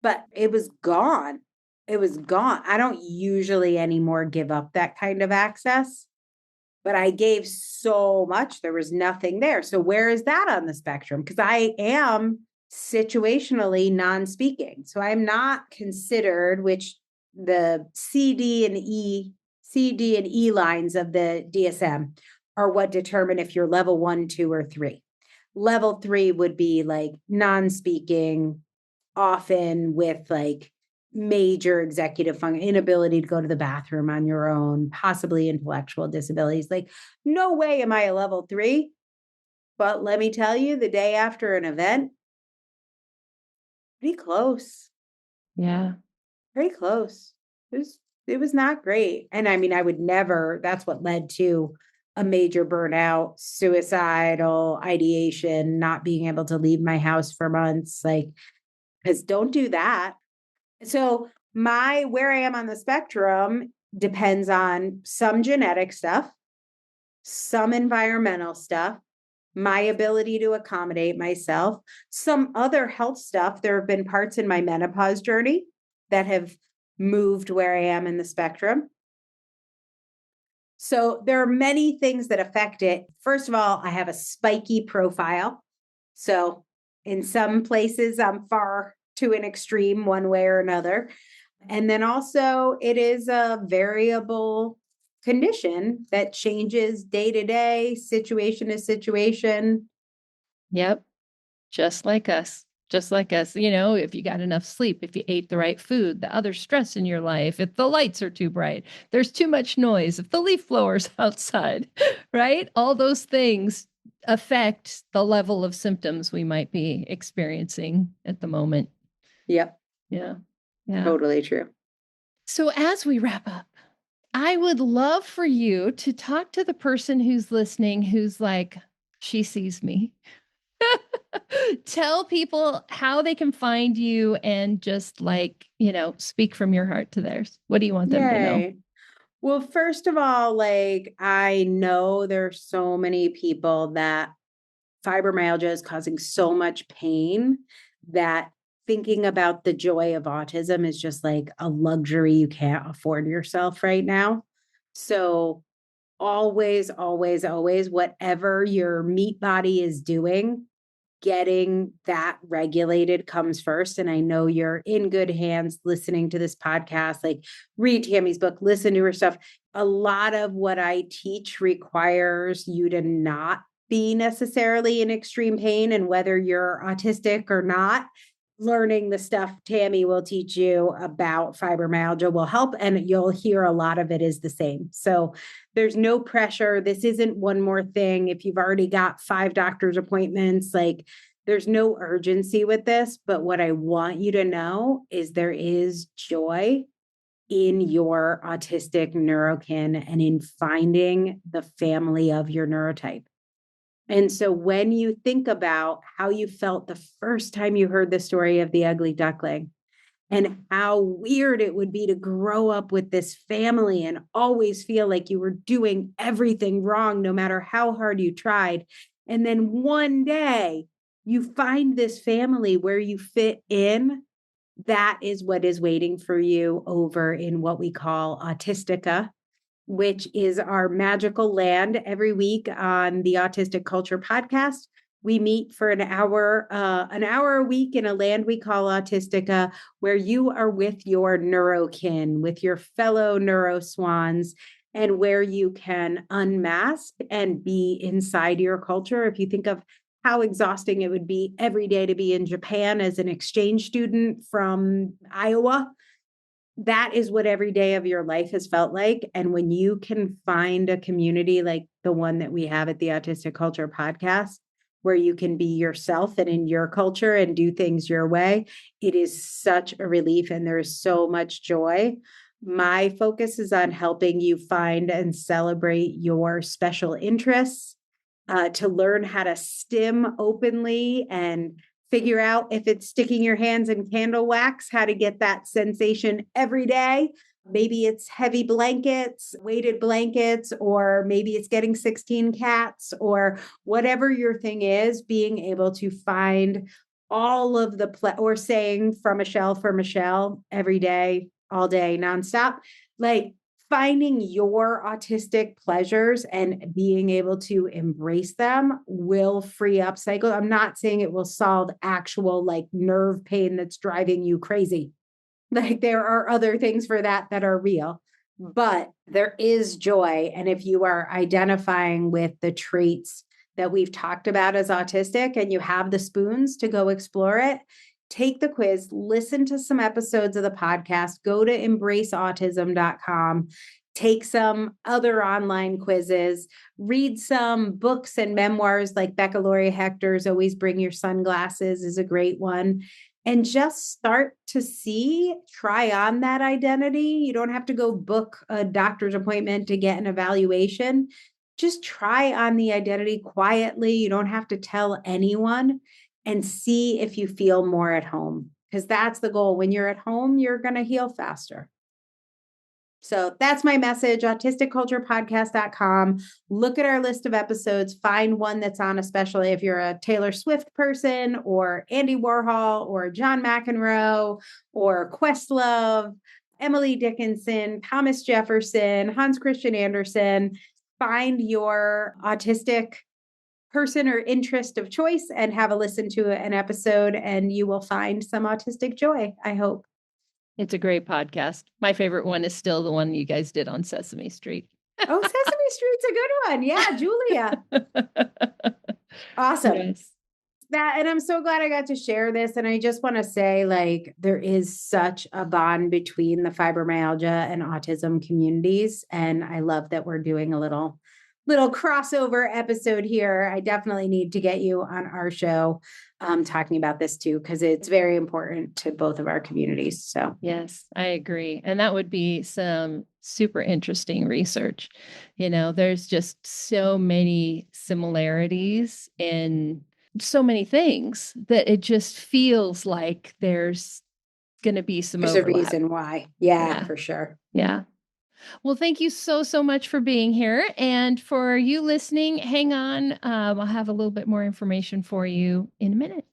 but it was gone. It was gone. I don't usually anymore give up that kind of access, but I gave so much. There was nothing there. So where is that on the spectrum? Because I am situationally non-speaking. So I'm not considered, which the C, D, and E lines of the DSM are what determine if you're level 1, 2, or 3. Level 3 would be like non-speaking, often with like major executive function, inability to go to the bathroom on your own, possibly intellectual disabilities. Like, no way am I a level 3. But let me tell you, the day after an event, pretty close. Yeah. Pretty close. It was not great. And I mean, I would never, that's what led to a major burnout, suicidal ideation, not being able to leave my house for months. Like, because don't do that. So my where I am on the spectrum depends on some genetic stuff, some environmental stuff, my ability to accommodate myself, some other health stuff. There have been parts in my menopause journey that have moved where I am in the spectrum. So there are many things that affect it. First of all, I have a spiky profile. So in some places, I'm far to an extreme one way or another. And then also, it is a variable condition that changes day to day, situation to situation. Yep. Just like us. Just like us. You know, if you got enough sleep, if you ate the right food, the other stress in your life, if the lights are too bright, there's too much noise, if the leaf blower's outside, right? All those things affect the level of symptoms we might be experiencing at the moment. Yep. Yeah. Yeah. Totally true. So as we wrap up, I would love for you to talk to the person who's listening, who's like, she sees me. Tell people how they can find you and just like, speak from your heart to theirs. What do you want them to know? Yay. Well, first of all, like I know there's so many people that fibromyalgia is causing so much pain that thinking about the joy of autism is just like a luxury you can't afford yourself right now. So always, always, always, whatever your meat body is doing, getting that regulated comes first. And I know you're in good hands listening to this podcast. Like, read Tami's book, listen to her stuff. A lot of what I teach requires you to not be necessarily in extreme pain. And whether you're autistic or not, learning the stuff Tami will teach you about fibromyalgia will help. And you'll hear a lot of it is the same. So there's no pressure. This isn't one more thing. If you've already got 5 doctor's appointments, like there's no urgency with this. But what I want you to know is there is joy in your autistic neurokin and in finding the family of your neurotype. And so when you think about how you felt the first time you heard the story of the ugly duckling and how weird it would be to grow up with this family and always feel like you were doing everything wrong, no matter how hard you tried. And then one day you find this family where you fit in. That is what is waiting for you over in what we call Autistica, which is our magical land. Every week on the Autistic Culture podcast, we meet for an hour a week in a land we call Autistica, where you are with your neurokin, with your fellow neuroswans, and where you can unmask and be inside your culture. If you think of how exhausting it would be every day to be in Japan as an exchange student from Iowa, that is what every day of your life has felt like. And when you can find a community like the one that we have at the Autistic Culture podcast, where you can be yourself and in your culture and do things your way, it is such a relief and there is so much joy. My focus is on helping you find and celebrate your special interests, to learn how to stim openly and figure out if it's sticking your hands in candle wax, how to get that sensation every day. Maybe it's heavy blankets, weighted blankets, or maybe it's getting 16 cats, or whatever your thing is, being able to find all of the or saying from Michelle for Michelle every day, all day, nonstop, like finding your autistic pleasures and being able to embrace them will free up cycle. I'm not saying it will solve actual like nerve pain that's driving you crazy. Like there are other things for that are real, but there is joy. And if you are identifying with the traits that we've talked about as autistic and you have the spoons to go explore it, take the quiz, listen to some episodes of the podcast, go to embraceautism.com, take some other online quizzes, read some books and memoirs like Becca Laurie Hector's Always Bring Your Sunglasses is a great one. And just start to try on that identity. You don't have to go book a doctor's appointment to get an evaluation. Just try on the identity quietly. You don't have to tell anyone, and see if you feel more at home, because that's the goal. When you're at home, you're going to heal faster. So that's my message, autisticculturepodcast.com. Look at our list of episodes, find one that's on, especially if you're a Taylor Swift person or Andy Warhol or John McEnroe or Questlove, Emily Dickinson, Thomas Jefferson, Hans Christian Andersen. Find your autistic person or interest of choice and have a listen to an episode, and you will find some autistic joy, I hope. It's a great podcast. My favorite one is still the one you guys did on Sesame Street. Oh, Sesame Street's a good one. Yeah, Julia. Awesome. Yes. And I'm so glad I got to share this. And I just want to say, like, there is such a bond between the fibromyalgia and autism communities. And I love that we're doing a little little crossover episode here. I definitely need to get you on our show talking about this too, because it's very important to both of our communities. So yes, I agree. And that would be some super interesting research. There's just so many similarities in so many things that it just feels like there's going to be some there's a overlap. reason why. Yeah, for sure. Yeah. Well, thank you so much for being here. And for you listening, hang on. I'll have a little bit more information for you in a minute.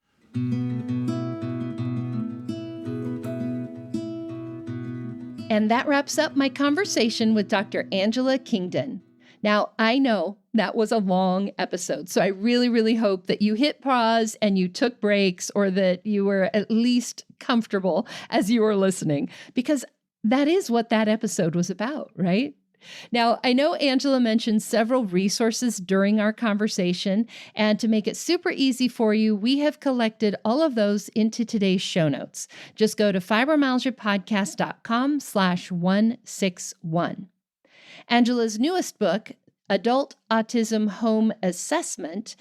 And that wraps up my conversation with Dr. Angela Kingdon. Now, I know that was a long episode, so I really, really hope that you hit pause and you took breaks, or that you were at least comfortable as you were listening, because that is what that episode was about, right? Now, I know Angela mentioned several resources during our conversation, and to make it super easy for you, we have collected all of those into today's show notes. Just go to fibromyalgiapodcast.com/161. Angela's newest book, Adult Autism Home Assessment,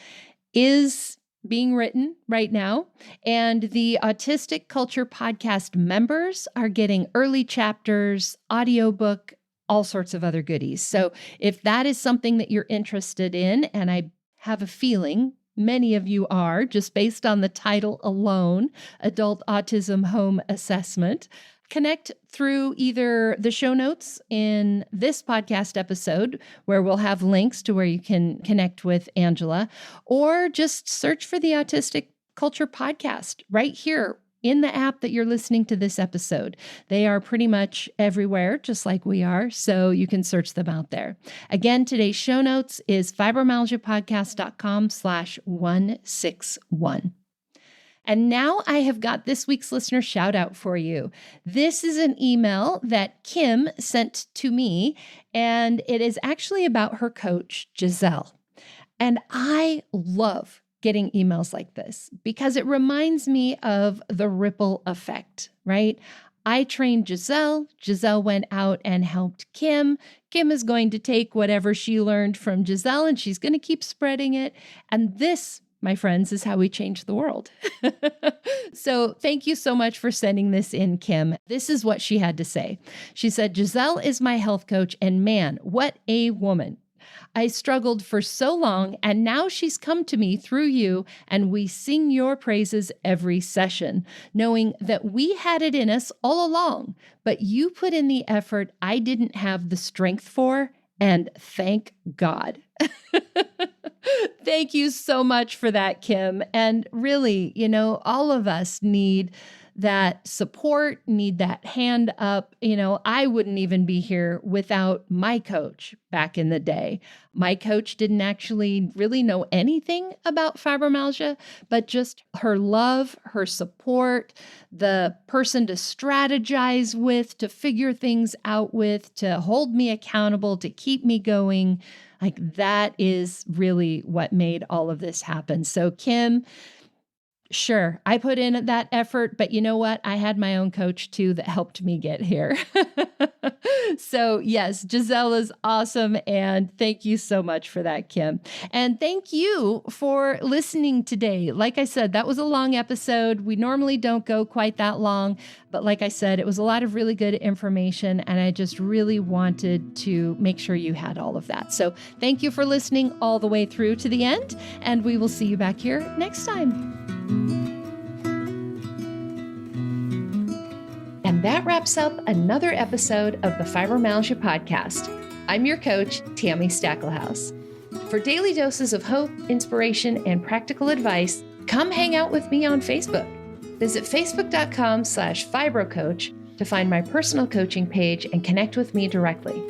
is being written right now, and the Autistic Culture Podcast members are getting early chapters, audiobook, all sorts of other goodies. So if that is something that you're interested in, and I have a feeling many of you are, just based on the title alone, Adult Autism Home Assessment, connect through either the show notes in this podcast episode, where we'll have links to where you can connect with Angela, or just search for the Autistic Culture Podcast right here in the app that you're listening to this episode. They are pretty much everywhere, just like we are, so you can search them out there. Again, today's show notes is fibromyalgiapodcast.com/161. And now I have got this week's listener shout out for you. This is an email that Kim sent to me, and it is actually about her coach, Giselle. And I love getting emails like this because it reminds me of the ripple effect, right? I trained Giselle. Giselle went out and helped Kim. Kim is going to take whatever she learned from Giselle and she's going to keep spreading it. And this, my friends, is how we change the world. So thank you so much for sending this in, Kim. This is what she had to say. She said, Giselle is my health coach, and man, what a woman. I struggled for so long, and now she's come to me through you, and we sing your praises every session, knowing that we had it in us all along, but you put in the effort I didn't have the strength for, and thank God. Thank you so much for that, Kim. And really, all of us need that support, need that hand up. I wouldn't even be here without my coach back in the day. My coach didn't actually really know anything about fibromyalgia, but just her love, her support, the person to strategize with, to figure things out with, to hold me accountable, to keep me going. Like, that is really what made all of this happen. So, Kim, sure, I put in that effort, but you know what? I had my own coach too that helped me get here. So yes, Giselle is awesome. And thank you so much for that, Kim. And thank you for listening today. Like I said, that was a long episode. We normally don't go quite that long, but like I said, it was a lot of really good information. And I just really wanted to make sure you had all of that. So thank you for listening all the way through to the end. And we will see you back here next time. And that wraps up another episode of the Fibromyalgia Podcast. I'm your coach, Tami Stacklehouse. For daily doses of hope, inspiration, and practical advice, come hang out with me on Facebook. Visit facebook.com/fibrocoach to find my personal coaching page and connect with me directly.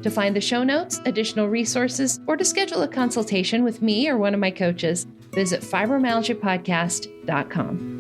To find the show notes, additional resources, or to schedule a consultation with me or one of my coaches, visit fibromyalgiapodcast.com.